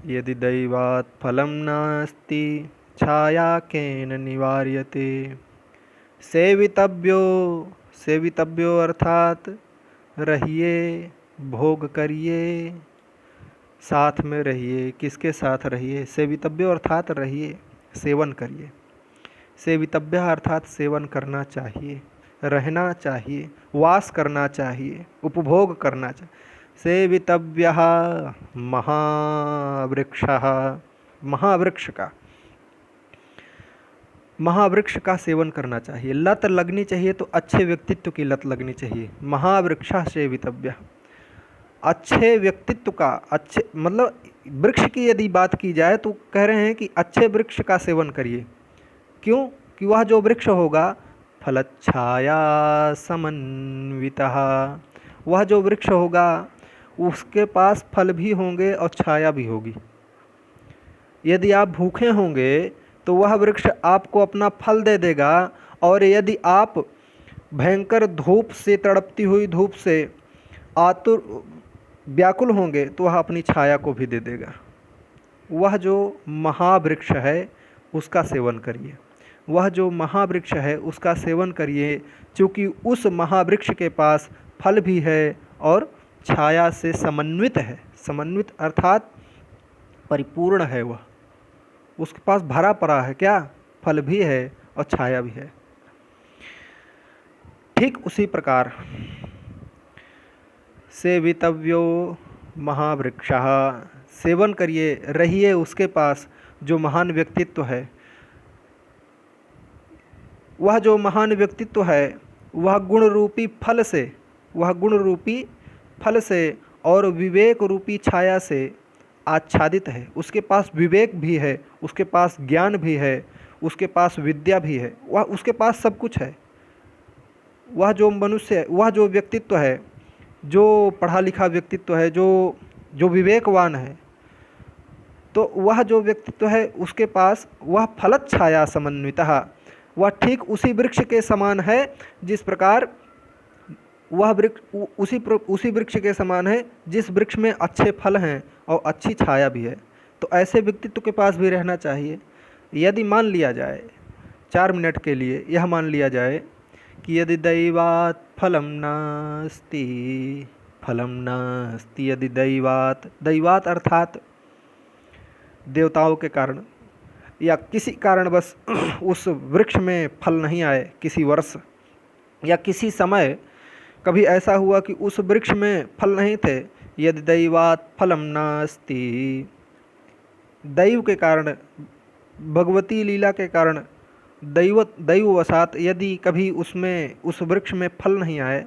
यदि दैवात् फलं नास्ति छाया केन निवार्यते। सेवितव्यो, सेवितव्यो अर्थात रहिए, भोग करिए, साथ में रहिए। किसके साथ रहिए, सेवितव्यो अर्थात रहिए, सेवन करिए। सेवितव्य अर्थात सेवन करना चाहिए, रहना चाहिए, वास करना चाहिए, उपभोग करना चाहिए। सेवितव्यः महावृक्षः, महावृक्ष का, महावृक्ष का सेवन करना चाहिए। लत लगनी चाहिए तो अच्छे व्यक्तित्व की लत लगनी चाहिए। महावृक्षः सेवितव्यः, अच्छे व्यक्तित्व का, अच्छे मतलब वृक्ष की यदि बात की जाए तो कह रहे हैं कि अच्छे वृक्ष का सेवन करिए। क्यों, कि वह जो वृक्ष होगा फलच्छाया समन्वितः, वह जो वृक्ष होगा उसके पास फल भी होंगे और छाया भी होगी। यदि आप भूखे होंगे तो वह वृक्ष आपको अपना फल दे देगा, और यदि आप भयंकर धूप से, तड़पती हुई धूप से आतुर व्याकुल होंगे तो वह अपनी छाया को भी दे देगा। वह जो महावृक्ष है उसका सेवन करिए, वह जो महावृक्ष है उसका सेवन करिए, क्योंकि उस महावृक्ष के पास फल भी है और छाया से समन्वित है। समन्वित अर्थात परिपूर्ण है, वह उसके पास भरा पड़ा है, क्या, फल भी है और छाया भी है। ठीक उसी प्रकार सेवितव्यो महावृक्षः, सेवन करिए, रहिए उसके पास जो महान व्यक्तित्व है। वह जो महान व्यक्तित्व है वह गुण रूपी फल से, वह गुण रूपी फल से और विवेक रूपी छाया से आच्छादित है। उसके पास विवेक भी है, उसके पास ज्ञान भी है, उसके पास विद्या भी है, वह उसके पास सब कुछ है। वह जो मनुष्य है, वह जो व्यक्तित्व है, जो पढ़ा लिखा व्यक्तित्व है, जो जो विवेकवान है, तो वह जो व्यक्तित्व है उसके पास वह फलच्छाया समन्वितः, वह ठीक उसी वृक्ष के समान है जिस प्रकार वह वृक्ष उसी वृक्ष के समान है जिस वृक्ष में अच्छे फल हैं और अच्छी छाया भी है। तो ऐसे व्यक्तित्व के पास भी रहना चाहिए। यदि मान लिया जाए 4 मिनट के लिए, यह मान लिया जाए कि यदि दैवात् फलम नास्ति, फलम नास्ति यदि दैवात्, दैवात् अर्थात देवताओं के कारण या किसी कारणवश उस वृक्ष में फल नहीं आए, किसी वर्ष या किसी समय कभी ऐसा हुआ कि उस वृक्ष में फल नहीं थे। यदि दैवात् फलम नास्ति, दैव के कारण, भगवती लीला के कारण, दैववशात यदि कभी उसमें उस वृक्ष में फल नहीं आए,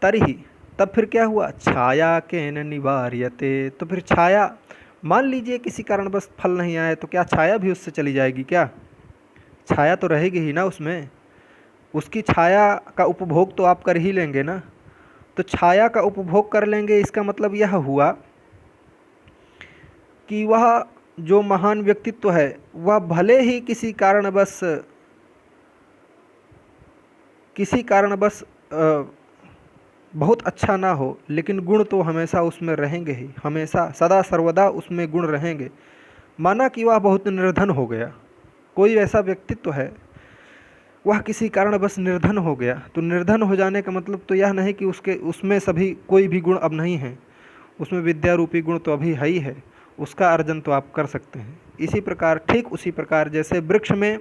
तब फिर क्या हुआ, छाया केन निवार्यते, तो फिर छाया, मान लीजिए किसी कारण बस फल नहीं आए तो क्या छाया भी उससे चली जाएगी क्या? छाया तो रहेगी ही ना उसमें, उसकी छाया का उपभोग तो आप कर ही लेंगे ना। तो छाया का उपभोग कर लेंगे, इसका मतलब यह हुआ कि वह जो महान व्यक्तित्व है वह भले ही किसी कारणवश बहुत अच्छा ना हो, लेकिन गुण तो हमेशा उसमें रहेंगे ही, हमेशा सदा सर्वदा उसमें गुण रहेंगे। माना कि वह बहुत निर्धन हो गया, कोई ऐसा व्यक्तित्व है वह किसी कारणवश निर्धन हो गया, तो निर्धन हो जाने का मतलब तो यह नहीं कि उसमें सभी कोई भी गुण अब नहीं है, उसमें विद्या रूपी गुण तो अभी है ही है, उसका अर्जन तो आप कर सकते हैं। इसी प्रकार, ठीक उसी प्रकार जैसे वृक्ष में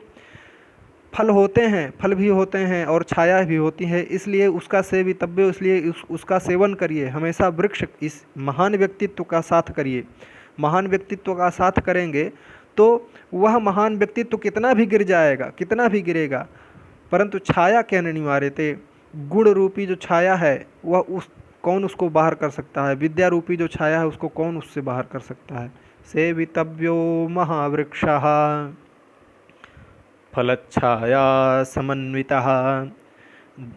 फल होते हैं, फल भी होते हैं और छाया भी होती है, इसलिए उसका सेवितव्य, इसलिए उसका सेवन करिए हमेशा। वृक्ष इस महान व्यक्तित्व का साथ करिए, महान व्यक्तित्व का साथ करेंगे तो वह महान व्यक्तित्व कितना भी गिर जाएगा, कितना भी गिरेगा, परंतु छाया क्या निवार्यते, गुण रूपी जो छाया है वह कौन उसको बाहर कर सकता है, विद्या रूपी जो छाया है उसको कौन उससे बाहर कर सकता है। सेवितव्यो महावृक्षः फलच्छाया समन्वितः,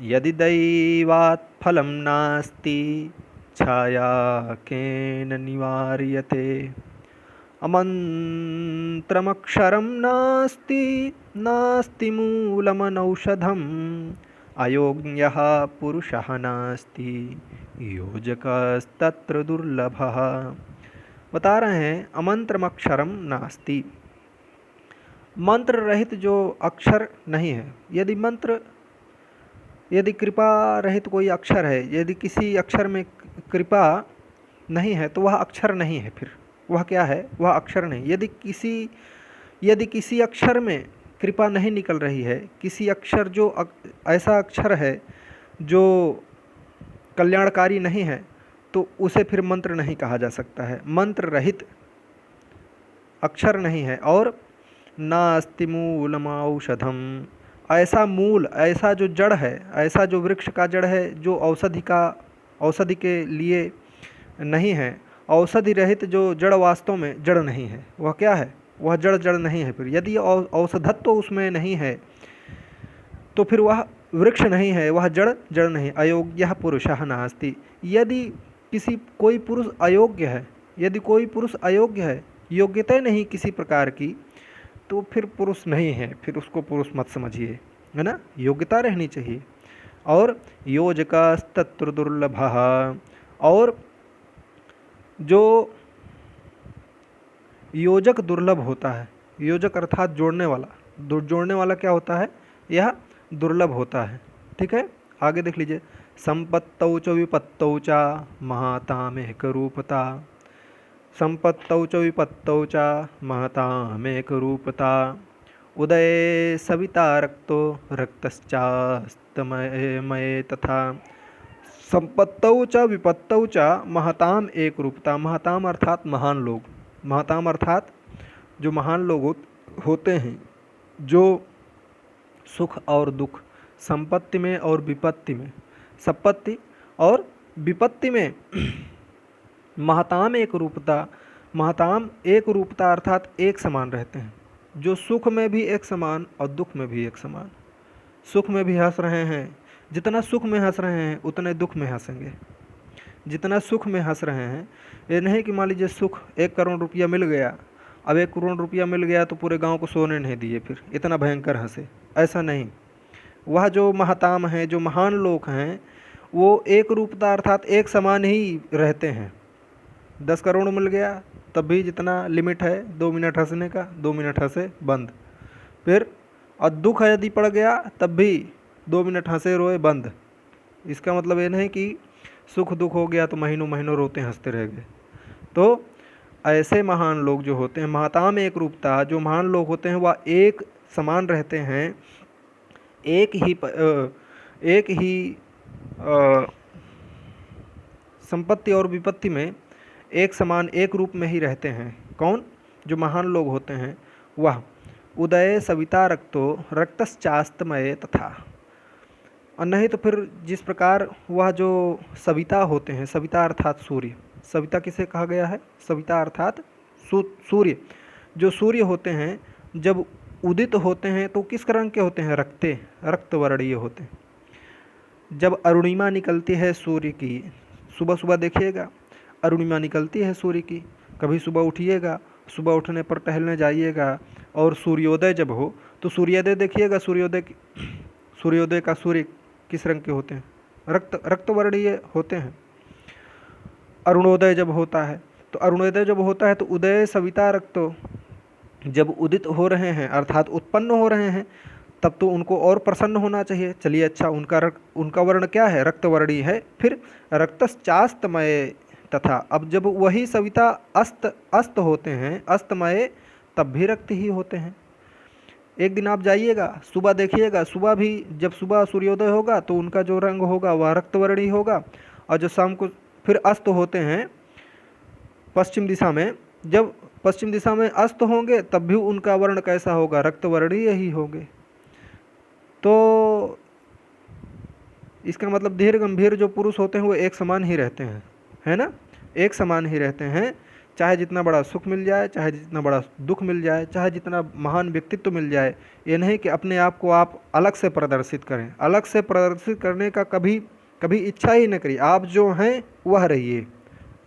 यदि दैवात् फलं नास्ति छाया केन निवार्यते। अमन्त्रमक्षरं नास्ति नास्ति मूलमनौषधम्, अयोग्यः पुरुषः नास्ति योजकस्तत्र दुर्लभः। बता रहे हैं अमंत्रमक्षरम नास्ति, मंत्र रहित जो अक्षर नहीं है। यदि कृपा रहित कोई अक्षर है, यदि किसी अक्षर में कृपा नहीं है तो वह अक्षर नहीं है, फिर वह क्या है, वह अक्षर नहीं। यदि किसी अक्षर में कृपा नहीं निकल रही है, किसी अक्षर जो ऐसा अक्षर है जो कल्याणकारी नहीं है, तो उसे फिर मंत्र नहीं कहा जा सकता है। मंत्र रहित अक्षर नहीं है। और नास्ति मूलम औषधम, ऐसा मूल, ऐसा जो जड़ है, ऐसा जो वृक्ष का जड़ है जो औषधि के लिए नहीं है। औषधि रहित जो जड़ वास्तव में जड़ नहीं है, वह क्या है, वह जड़ नहीं है। फिर यदि औषधत्व उसमें नहीं है तो फिर वह वृक्ष नहीं है, वह जड़ नहीं। अयोग्यः पुरुषः नास्ति, यदि कोई पुरुष अयोग्य है, यदि कोई पुरुष अयोग्य है, योग्यता नहीं किसी प्रकार की, तो फिर पुरुष नहीं है, फिर उसको पुरुष मत समझिए, है ना, योग्यता रहनी चाहिए। और योजकस्तत्र दुर्लभः, और जो योजक दुर्लभ होता है, योजक अर्थात जोड़ने वाला क्या होता है, यह दुर्लभ होता है। ठीक है, आगे देख लीजिए। संपत्तौ च विपत्तौ च महतामेकरूपता, संपत्तौ च विपत्तौ च महतामेकरूपता, उदये सविता रक्तो रक्तश्चास्तमये तथा, संपत्तौ च विपत्तौ च महताम एक रूपता। महताम अर्थात महान लोग। महताम अर्थात जो महान लोग होते हैं, जो सुख और दुख, संपत्ति में और विपत्ति में, संपत्ति और विपत्ति में महताम एक रूपता। महताम एक रूपता अर्थात एक समान रहते हैं, जो सुख में भी एक समान और दुख में भी एक समान। सुख में भी हंस रहे हैं, जितना सुख में हंस रहे हैं उतने दुख में हंसेंगे। जितना सुख में हंस रहे हैं, ये नहीं कि मान लीजिए सुख 1 करोड़ रुपया मिल गया, अब 1 करोड़ रुपया मिल गया तो पूरे गांव को सोने नहीं दिए, फिर इतना भयंकर हंसे, ऐसा नहीं। वह जो महताम हैं, जो महान लोग हैं, वो एक रूपता अर्थात एक समान ही रहते हैं। 10 करोड़ मिल गया तब भी जितना लिमिट है 2 मिनट हंसने का, 2 मिनट हंसे बंद। फिर और दुख यदि पड़ गया तब भी 2 मिनट हंसे रोए बंद। इसका मतलब ये नहीं कि सुख दुख हो गया तो महीनों महीनों रोते हंसते रह गए। तो ऐसे महान लोग जो होते हैं, महताम एक रूपता, जो महान लोग होते हैं वह एक समान रहते हैं, एक ही संपत्ति और विपत्ति में एक समान एक रूप में ही रहते हैं। कौन? जो महान लोग होते हैं वह। उदय सविता रक्तो रक्तश्चास्तमय तथा। और नहीं तो फिर जिस प्रकार वह जो सविता होते हैं, सविता अर्थात सूर्य, सविता किसे कहा गया है? सविता अर्थात सूर्य। जो सूर्य होते हैं जब उदित होते हैं तो किस रंग के होते हैं? रक्तवर्णीय होते हैं। जब अरुणिमा निकलती है सूर्य की, सुबह सुबह देखिएगा अरुणिमा निकलती है सूर्य की, कभी सुबह उठिएगा, सुबह उठने पर टहलने जाइएगा और सूर्योदय जब हो तो सूर्योदय देखिएगा, सूर्योदय का सूर्य किस रंग के होते हैं? रक्तवर्णीय होते हैं। अरुणोदय जब होता है तो उदय सविता रक्तो, जब उदित हो रहे हैं अर्थात उत्पन्न हो रहे हैं तब तो उनको और प्रसन्न होना चाहिए। चलिए अच्छा, उनका वर्ण क्या है? रक्तवर्णीय है। फिर रक्तश्चास्तमय तथा, अब जब वही सविता अस्त होते हैं, अस्तमय, तब भी रक्त ही होते हैं। एक दिन आप जाइएगा, सुबह देखिएगा, सुबह भी जब सुबह सूर्योदय होगा तो उनका जो रंग होगा वह रक्तवर्णीय होगा, और जो शाम को फिर अस्त होते हैं पश्चिम दिशा में, जब पश्चिम दिशा में अस्त होंगे तब भी उनका वर्ण कैसा होगा? रक्तवर्णीय ही होंगे। तो इसका मतलब धीर गंभीर जो पुरुष होते हैं वो एक समान ही रहते हैं, है ना? एक समान ही रहते हैं, चाहे जितना बड़ा सुख मिल जाए, चाहे जितना बड़ा दुख मिल जाए, चाहे जितना महान व्यक्तित्व मिल जाए। ये नहीं कि अपने आप को आप अलग से प्रदर्शित करें। अलग से प्रदर्शित करने का कभी इच्छा ही न करिए। आप जो हैं वह रहिए।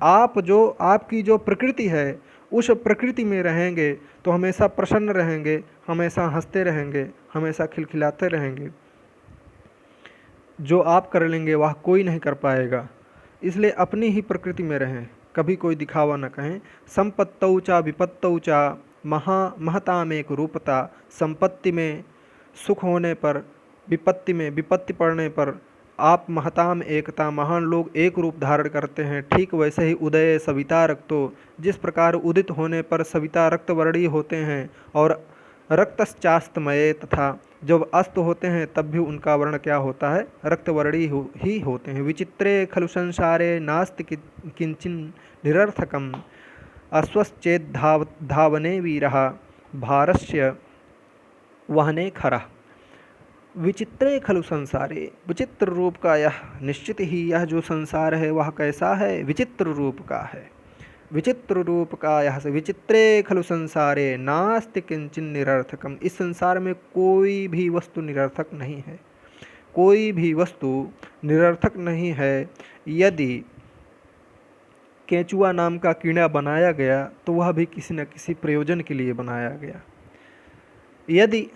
आपकी जो प्रकृति है उस प्रकृति में रहेंगे तो हमेशा प्रसन्न रहेंगे, हमेशा हंसते रहेंगे, हमेशा खिलखिलाते रहेंगे। जो आप कर लेंगे वह कोई नहीं कर पाएगा। इसलिए अपनी ही प्रकृति में रहें, कभी कोई दिखावा न कहें। संपत्तौ च विपत्तौ च महतामेक रूपता। संपत्ति में सुख होने पर, विपत्ति में विपत्ति पड़ने पर आप महताम एकता, महान लोग एक रूप धारण करते हैं। ठीक वैसे ही उदय सविता रक्तो, जिस प्रकार उदित होने पर सविता रक्तवर्णीय होते हैं और रक्तश्चास्तमय तथा जब अस्त होते हैं तब भी उनका वर्ण क्या होता है? रक्तवर्णीय ही होते हैं। विचित्रे खलु संसारे नास्ति किंचिन निरर्थकम अश्वश्चेद धावने वीरः भारस्य वहने खरः। विचित्रे खलु संसारे, विचित्र रूप का यह, निश्चित ही यह जो संसार है वह कैसा है? विचित्र रूप का है। विचित्र रूप का यह से विचित्रे खलु संसारे नास्ति किंचिन निरर्थकम। इस संसार में कोई भी वस्तु निरर्थक नहीं है, कोई भी वस्तु निरर्थक नहीं है। यदि केंचुआ नाम का कीड़ा बनाया गया तो वह भी किसी न किसी प्रयोजन के लिए बनाया गया। यदि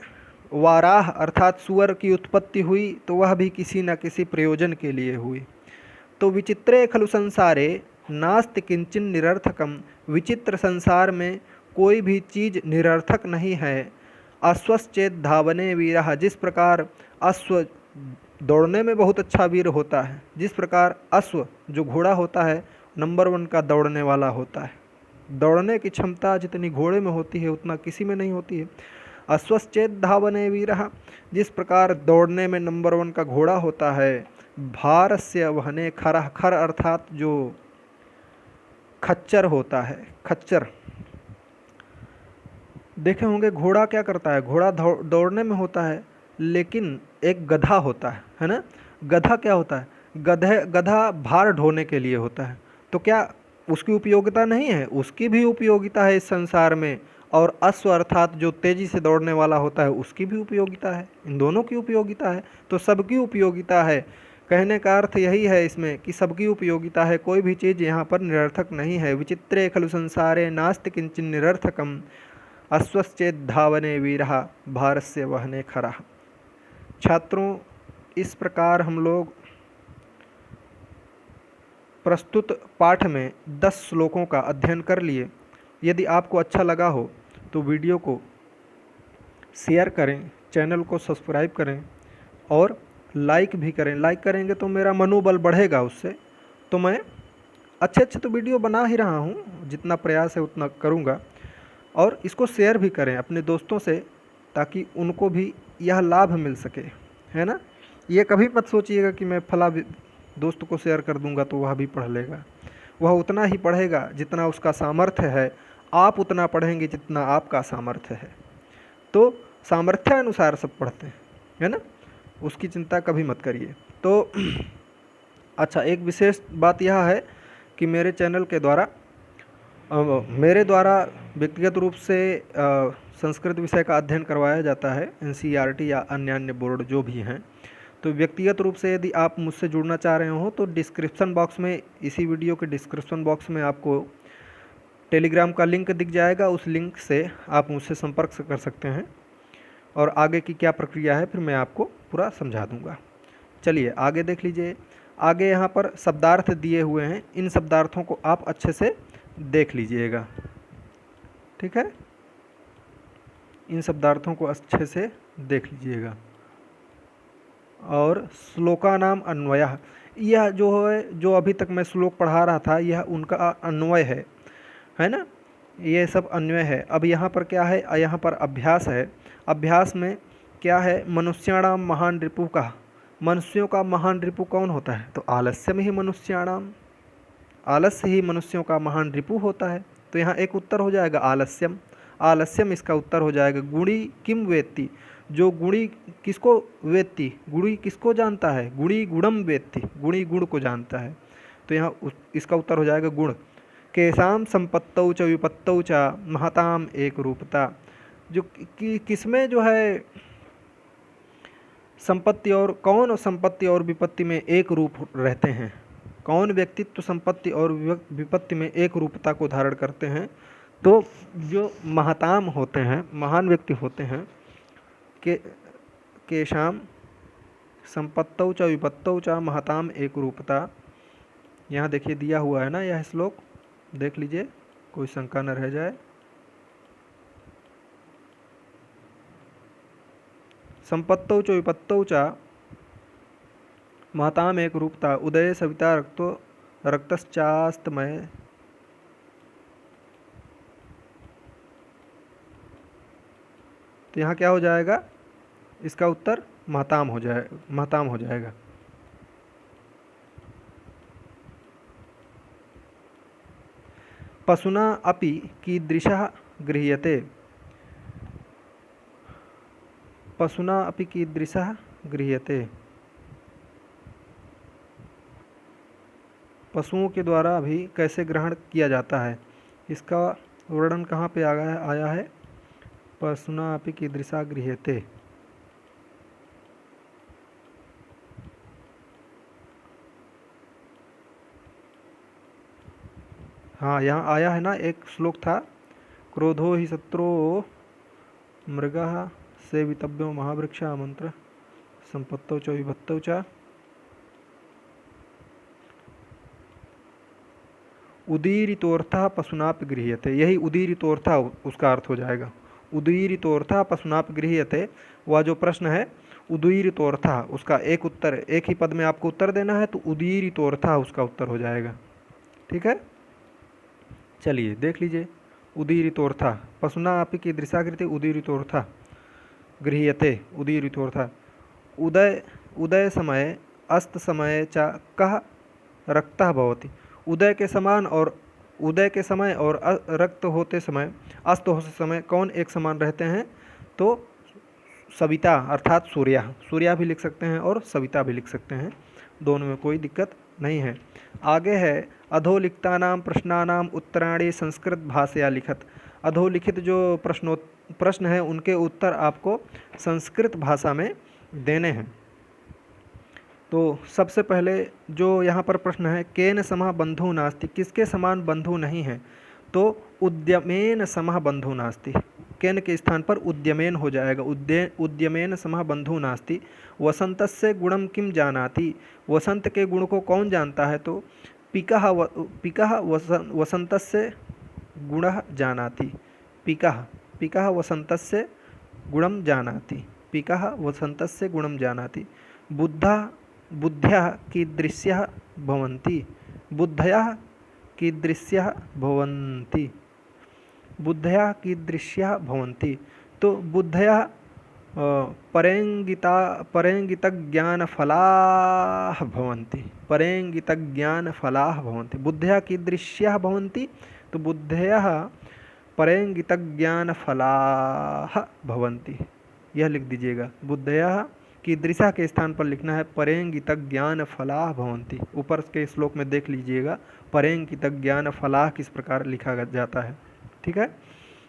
वाराह अर्थात सुअर की उत्पत्ति हुई तो वह भी किसी न किसी प्रयोजन के लिए हुई। तो विचित्रे खलु संसारे नास्ति किंचिन निरर्थकम, विचित्र संसार में कोई भी चीज़ निरर्थक नहीं है। अश्वश्चेद धावने वीरः, जिस प्रकार अश्व दौड़ने में बहुत अच्छा वीर होता है, जिस प्रकार अश्व जो घोड़ा होता है नंबर 1 का दौड़ने वाला होता है। दौड़ने की क्षमता जितनी घोड़े में होती है उतना किसी में नहीं होती है। अश्वश्चेद धावने वीरः, जिस प्रकार दौड़ने में नंबर 1 का घोड़ा होता है, भारस्य वहने खरः, खर अर्थात जो खच्चर होता है, खच्चर देखे होंगे। घोड़ा क्या करता है, घोड़ा दौड़ने में होता है, लेकिन एक गधा होता है ना। गधा क्या होता है, गधा भार ढोने के लिए होता है। तो क्या उसकी उपयोगिता नहीं है, उसकी भी उपयोगिता है इस संसार में। और अश्व अर्थात जो तेजी से दौड़ने वाला होता है, उसकी भी उपयोगिता है, इन दोनों की उपयोगिता है। तो सबकी उपयोगिता है। कहने का अर्थ यही है इसमें कि सबकी उपयोगिता है, कोई भी चीज़ यहाँ पर निरर्थक नहीं है। विचित्रे खलु संसारे नास्ति किंचिन निरर्थकम, अश्वश्चेद धावने वीरः भारस्य वहने खरः। छात्रों, इस प्रकार हम लोग प्रस्तुत पाठ में 10 श्लोकों का अध्ययन कर लिए। यदि आपको अच्छा लगा हो तो वीडियो को शेयर करें, चैनल को सब्सक्राइब करें और लाइक भी करें। लाइक करेंगे तो मेरा मनोबल बढ़ेगा, उससे तो मैं अच्छे तो वीडियो बना ही रहा हूँ, जितना प्रयास है उतना करूँगा। और इसको शेयर भी करें अपने दोस्तों से, ताकि उनको भी यह लाभ मिल सके, है ना। ये कभी मत सोचिएगा कि मैं फला दोस्त को शेयर कर दूंगा तो वह भी पढ़ लेगा। वह उतना ही पढ़ेगा जितना उसका सामर्थ्य है। आप उतना पढ़ेंगे जितना आपका सामर्थ्य है। तो सामर्थ्यानुसार सब पढ़ते हैं, है ना, उसकी चिंता कभी मत करिए। तो अच्छा, एक विशेष बात यह है कि मेरे चैनल के द्वारा मेरे द्वारा व्यक्तिगत रूप से संस्कृत विषय का अध्ययन करवाया जाता है, एनसीईआरटी या अन्य बोर्ड जो भी हैं। तो व्यक्तिगत रूप से यदि आप मुझसे जुड़ना चाह रहे हो तो डिस्क्रिप्शन बॉक्स में, इसी वीडियो के डिस्क्रिप्शन बॉक्स में आपको टेलीग्राम का लिंक दिख जाएगा। उस लिंक से आप मुझसे संपर्क कर सकते हैं और आगे की क्या प्रक्रिया है फिर मैं आपको पूरा समझा दूंगा। चलिए आगे देख लीजिए। आगे यहाँ पर शब्दार्थ दिए हुए हैं, इन शब्दार्थों को आप अच्छे से देख लीजिएगा, ठीक है। इन शब्दार्थों को अच्छे से देख लीजिएगा। और श्लोका नाम अन्वयः, यह जो है, जो अभी तक मैं श्लोक पढ़ा रहा था, यह उनका अन्वय है ना। ये सब अन्वय है। अब यहाँ पर क्या है, यहाँ पर अभ्यास है। अभ्यास में क्या है, मनुष्याणाम महान रिपु का, मनुष्यों का महान रिपु कौन होता है, तो आलस्यम ही मनुष्याणाम, आलस्य ही मनुष्यों का महान रिपु होता है। तो यहाँ एक उत्तर हो जाएगा आलस्यम, आलस्यम इसका उत्तर हो जाएगा। गुणी किम वेत्ति, जो गुणी किसको वेत्ति, गुणी किसको जानता है, गुणी गुणम वेत्ति, गुणी गुण को जानता है। तो यहाँ इसका उत्तर हो जाएगा गुण। केशाम संपत्तौ च विपत्तौ च महताम एक रूपता, जो किसमें जो है संपत्ति और कौन संपत्ति और विपत्ति में एक रूप रहते हैं, कौन व्यक्तित्व संपत्ति और विपत्ति में एक रूपता को धारण करते हैं। तो जो महताम होते हैं, महान व्यक्ति होते हैं, केशाम संपत्तौ च विपत्तौ च महताम एक रूपता। यहाँ देखिए दिया हुआ है ना यह श्लोक, देख लीजिए, कोई शंका न रह जाए। संपत्तौ च विपत्तौ च महताम एक रूपता, उदय सविता रक्तो रक्तश्चास्तमय। तो यहाँ क्या हो जाएगा, इसका उत्तर महताम हो जाएगा। पशुना अपि कीदृशः गृह्यते, पशुना अपि कीदृशः गृह्यते, पशुओं के द्वारा भी कैसे ग्रहण किया जाता है, इसका वर्णन कहाँ पे आया है, पशुना अपि कीदृशः गृह्यते। हाँ, यहाँ आया है ना, एक श्लोक था, क्रोधो ही शत्रो मृगः सेवितव्यो महावृक्ष मंत्र संपत्तौ च विभत्तौ च उदीरितोर्थः पशुनाप गृह्यते। यही उदीरितोर्थः उसका अर्थ हो जाएगा। उदीरितोर्थः पशुनाप गृह्यते, वह जो प्रश्न है उदीरितोर्थः, उसका एक उत्तर, एक ही पद में आपको उत्तर देना है, तो उदीरितोर्थः उसका उत्तर हो जाएगा, ठीक है। चलिए देख लीजिए, उदीरितोर्थः, पशुना अपि कीदृशा कृते उदीरितोर्थः, गृह्यते उदीरितोऽर्थः उदय उदय समय अस्त समय च कः रक्तः भवति। उदय के समय और रक्त होते समय, अस्त होते समय कौन एक समान रहते हैं? तो सविता अर्थात सूर्य। सूर्य भी लिख सकते हैं और सविता भी लिख सकते हैं, दोनों में कोई दिक्कत नहीं है। आगे है अधोलिखितानां प्रश्नानां उत्तराणि संस्कृत भाषया लिखत। अधोलिखित जो प्रश्न है उनके उत्तर आपको संस्कृत भाषा में देने हैं। तो सबसे पहले जो यहाँ पर प्रश्न है, केन समः बंधु नास्ति, किसके समान बंधु नहीं है? तो उद्यमेन समः बंधु नास्ति, केन के स्थान पर उद्यमेन हो जाएगा। उद्यमेन समः बंधु नास्ति। वसंतस्य गुणम किम जानाति, वसंत के गुण को कौन जानता है? तो पिकः वसंतस्य गुणः जानाति। पिकः वसंतस्य गुणं जानाति। पिकः वसंतस्य गुणं जानाति। बुद्धयः कीदृश्यः भवन्ति। बुद्धयः कीदृश्यः भवन्ति। बुद्धयः कीदृश्यः भवन्ति। तो बुद्धयः परेङ्गितज्ञानफलाः भवन्ति। परेङ्गितज्ञानफलाः भवन्ति। बुद्धयः कीदृश्यः भवन्ति। तो बुद्धयः परेङ्गितज्ञानफलाः भवन्ति, यह लिख दीजिएगा। बुद्धयः कीदृशः के स्थान पर लिखना है परेङ्गितज्ञानफलाः भवन्ति। ऊपर के श्लोक में देख लीजिएगा परेङ्गितज्ञानफलाः किस प्रकार लिखा जाता है। ठीक है,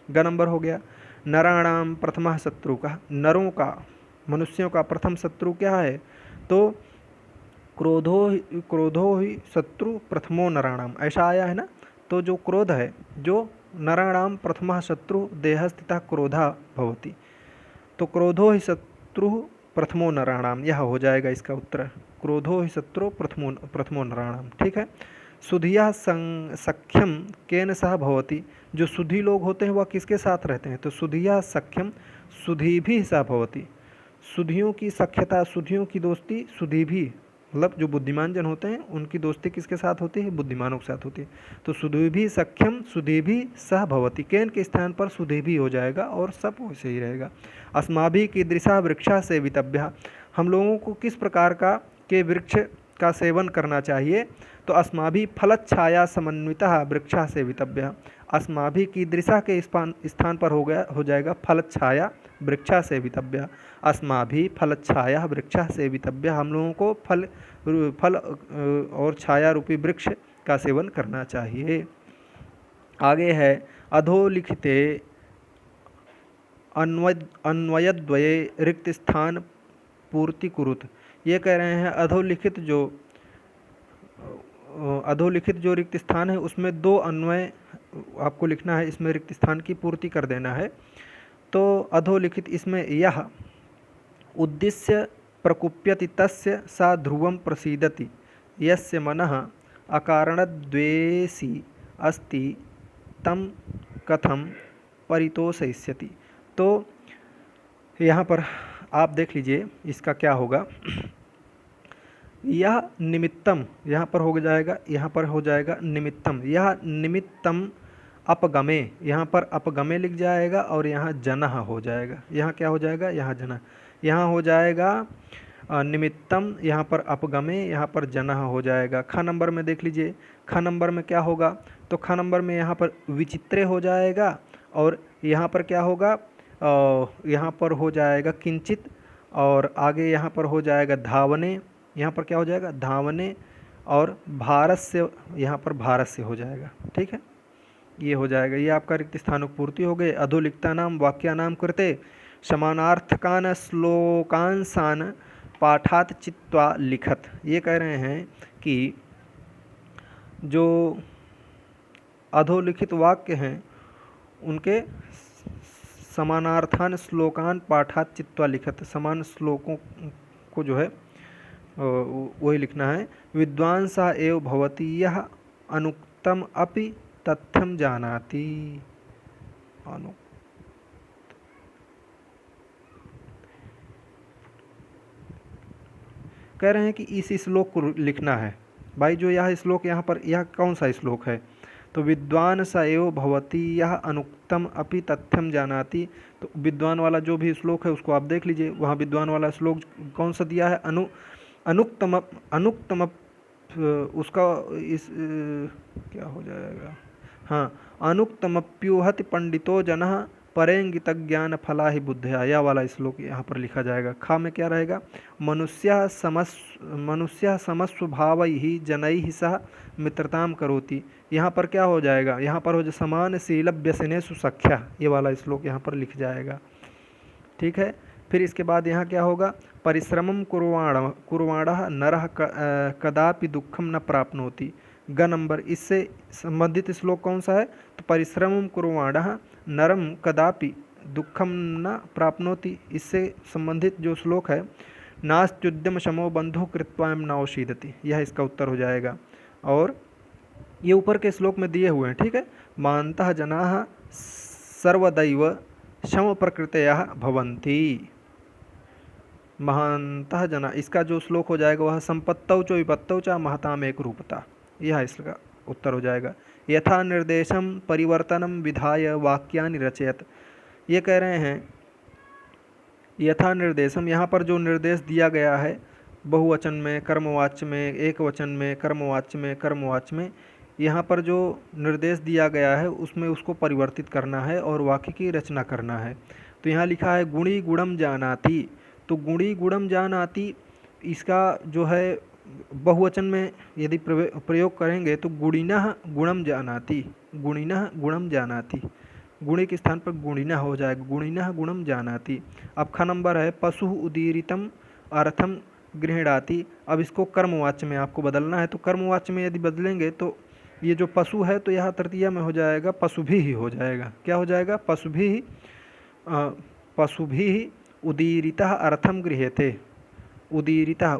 ग नंबर हो गया। नराणाम प्रथमः शत्रु का, नरों का, मनुष्यों का प्रथम शत्रु क्या है? तो क्रोधो ही शत्रु प्रथमो नराणाम, ऐसा आया है ना। तो जो क्रोध है, जो नराणाम प्रथमः शत्रु देहस्थितः क्रोधा भवति। तो क्रोधो ही शत्रु प्रथमो नराणाम, यह हो जाएगा इसका उत्तर। क्रोधो ही शत्रु प्रथमो नराणाम। ठीक है। सुधिया सख्यम केन सह भवति, जो सुधी लोग होते हैं वह किसके साथ रहते हैं? तो सुधिया सख्यम सुधी भी सह भवति। सुधियों की सख्यता, सुधियों की दोस्ती सुधी भी, मतलब जो बुद्धिमान जन होते हैं उनकी दोस्ती किसके साथ होती है? बुद्धिमानों के साथ होती है। तो सुधी भी सख्यम सुधी भी सह भवति, केन के स्थान पर सुधी भी हो जाएगा और सब वैसे ही रहेगा। अस्माभि कीदृशा वृक्षा सेवितव्य, हम लोगों को किस प्रकार के वृक्ष का सेवन करना चाहिए? तो अस्माभि फलच्छाया समन्वितः वृक्षा सेवितव्य। अस्माभि कीदृशा के स्थान पर हो जाएगा फलच्छाया वृक्षा सेवितव्य। अस्माभि फलच्छाया वृक्षा सेवितव्य, हम लोगों को फल और छाया रूपी वृक्ष का सेवन करना चाहिए। आगे है अधोलिखिते अन्वयद्वये रिक्त स्थान पूर्ति कुरुत। ये कह रहे हैं अधोलिखित जो रिक्त स्थान है उसमें 2 अन्वय आपको लिखना है, इसमें रिक्त स्थान की पूर्ति कर देना है। तो अधोलिखित इसमें यह उद्देश्य प्रकुप्यति तस्य सा ध्रुवं प्रसीदति यस्य मनः अकारणद्वेषी अस्ति तम कथम परितोषयिष्यति। तो यहाँ पर आप देख लीजिए इसका क्या होगा। यह निमित्तम यहाँ पर हो जाएगा निमित्तम। यह निमित्तम अपगमे, यहाँ पर अपगमे लिख जाएगा और यहाँ जनः हो जाएगा। यहाँ क्या हो जाएगा? यहाँ जनः। यहाँ हो जाएगा निमित्तम, यहाँ पर अपगमे, यहाँ पर जनः हो जाएगा। ख नंबर में देख लीजिए, ख नंबर में क्या होगा? तो ख नंबर में यहाँ पर विचित्रे हो जाएगा और यहाँ पर क्या होगा? यहाँ पर हो जाएगा किंचित और आगे यहाँ पर हो जाएगा धावने। यहाँ पर क्या हो जाएगा? धावने और भारत से, यहाँ पर भारत से हो जाएगा। ठीक है, ये हो जाएगा। ये आपका रिक्त स्थानों की पूर्ति हो गए। अधोलिखितानां वाक्यानां कृते समानार्थकान् श्लोकांशान् पाठात् चित्वा लिखत। ये कह रहे हैं कि जो अधोलिखित वाक्य हैं उनके समानार्थान श्लोकान पाठात् चित्वा लिखत, समान श्लोकों को जो है वही लिखना है। विद्वांसः एव भवति यः अनुक्तम अपि तथ्यम जानाति। कह रहे हैं कि इस श्लोक को लिखना है। भाई जो यह श्लोक यहाँ पर, यह कौन सा श्लोक है? तो विद्वान स एव भवति यह अनुक्तम अपि तथ्यम जानाति। तो विद्वान वाला जो भी श्लोक है उसको आप देख लीजिए, वहाँ विद्वान वाला श्लोक कौन सा दिया है, अनुक्तम अनुक्तम उसका इस क्या हो जाएगा, हाँ, अनुक्तमप्युहति पंडितो जनः परेंगित ज्ञान फला ही बुद्धया, यह वाला श्लोक यहाँ पर लिखा जाएगा। खा में क्या रहेगा, मनुष्य समस्वभाव ही जनैः सह मित्रताम करोति। यहाँ पर क्या हो जाएगा, यहाँ पर हो जाए समान शील व्यसनेषु सख्या, ये वाला श्लोक यहाँ पर लिख जाएगा। ठीक है। फिर इसके बाद यहाँ क्या होगा, परिश्रमं कुर्वाणः नरः कदापि दुखम न प्राप्नोति। ग नंबर, इससे संबंधित श्लोक कौन सा है, तो परिश्रमं कुर्वाणः नरम कदापि दुखम न प्राप्नोति, इससे संबंधित जो श्लोक है, नास्त्युद्यम शमो बंधु कृत्वा नावशीदति, यह इसका उत्तर हो जाएगा। और ये ऊपर के श्लोक में दिए हुए हैं। ठीक है। मानतः जनाः सर्वदैव शम प्रकृतयः भवन्ति। महानतः जना, इसका जो श्लोक हो जाएगा वह संपत्तौ च विपत्तौ च महताम एक रूपता, यह इसका उत्तर हो जाएगा। यथा निर्देशम परिवर्तनम विधाय वाक्यानि रचयत, ये कह रहे हैं यथा निर्देशम, यहाँ पर जो निर्देश दिया गया है बहुवचन में, कर्मवाच्य में, एक वचन में, कर्मवाच्य में, कर्मवाच्य में, यहाँ पर जो निर्देश दिया गया है उसमें उसको परिवर्तित करना है और वाक्य की रचना करना है। तो यहाँ लिखा है गुणी गुणम जानाति, तो गुणी गुणम जानाति इसका जो है बहुवचन में यदि प्रयोग करेंगे तो गुणिनः गुणम जानाति, गुणिनः गुणम जानाति, गुणी के स्थान पर गुणिनः हो जाएगा, गुणिनः गुणम जानाति। अब ख नंबर है पशु उदीरितम अर्थम गृह्णाति। अब इसको कर्मवाच्य में आपको बदलना है, तो कर्मवाच्य में यदि बदलेंगे तो ये जो पशु है तो यह तृतीया में हो जाएगा पशु भी ही हो जाएगा। क्या हो जाएगा, पशु भी पशु भी उदीरितः अर्थम गृह्यते, उदीरितः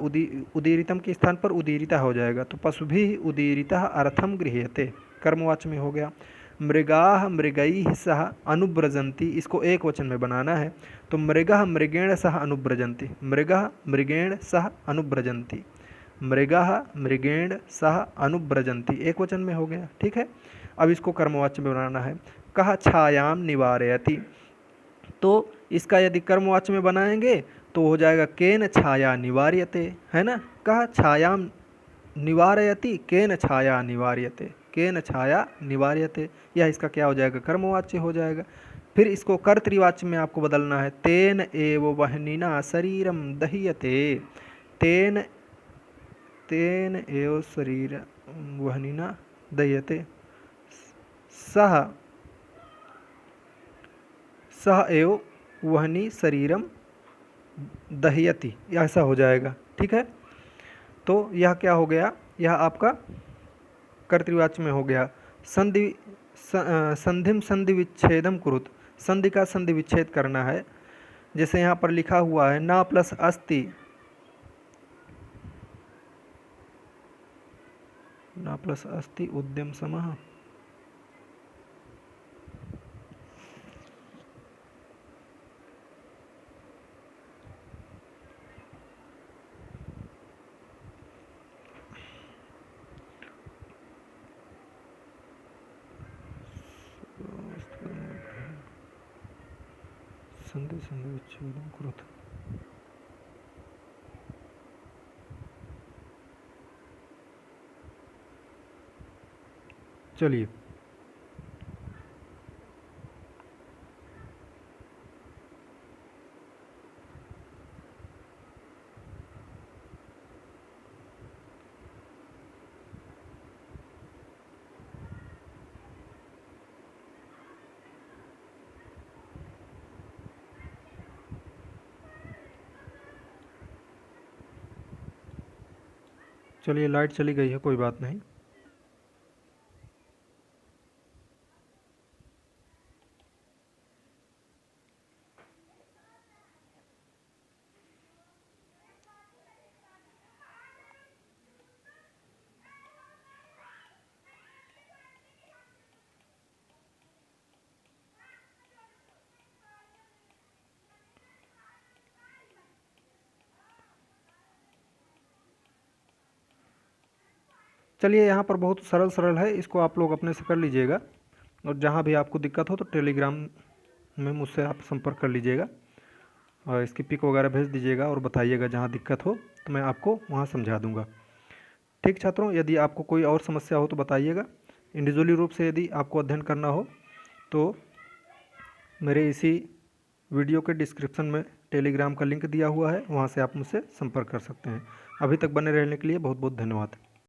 उदीरितम के स्थान पर उदीरितः हो जाएगा, तो पशु भी उदीरितः अर्थम गृह्यते, कर्मवाच्य में हो गया। मृगाः मृगैः सह अनुब्रजन्ति, इसको एक वचन में बनाना है, तो मृगः मृगेण सह अनुब्रजन्ति, मृगः मृगेण सह अनुब्रजन्ति, मृगः मृगेण सह अनुब्रजन्ति, एक वचन में हो गया। ठीक है। अब इसको कर्मवाच्य में बनाना है। कह छायाम निवारयति, तो इसका यदि कर्मवाच्य में बनाएंगे तो हो जाएगा केन छाया निवार्यते, है ना। कह छायाम निवारयति केन छाया निवार्यते, केन छाया निवार्यते, यह इसका क्या हो जाएगा, कर्मवाच्य हो जाएगा। फिर इसको कर्तृवाच्य में आपको बदलना है, तेन एव वह्निना शरीरम दह्यते, तेन तेन एव शरीर वह्निना दह्यते, सह सह एव वह्नि शरीरम दह्यति, ऐसा हो जाएगा। ठीक है। तो यह क्या हो गया, यह आपका कर्तृवाच्य में हो गया। संधि संधिम संधि विच्छेदम कुरुत, संधि का संधि विच्छेद करना है। जैसे यहाँ पर लिखा हुआ है ना प्लस अस्ति, ना प्लस अस्ति उद्यम समः, संधि संधि विच्छेदम कुरुत। चलिए, चलिए लाइट चली गई है, कोई बात नहीं। चलिए यहाँ पर बहुत सरल सरल है, इसको आप लोग अपने से कर लीजिएगा। और जहाँ भी आपको दिक्कत हो तो टेलीग्राम में मुझसे आप संपर्क कर लीजिएगा और इसकी पिक वगैरह भेज दीजिएगा और बताइएगा जहाँ दिक्कत हो तो मैं आपको वहाँ समझा दूँगा। ठीक छात्रों, यदि आपको कोई और समस्या हो तो बताइएगा। इंडिविजुअली रूप से यदि आपको अध्ययन करना हो तो मेरे इसी वीडियो के डिस्क्रिप्शन में टेलीग्राम का लिंक दिया हुआ है, वहाँ से आप मुझसे संपर्क कर सकते हैं। अभी तक बने रहने के लिए बहुत बहुत धन्यवाद।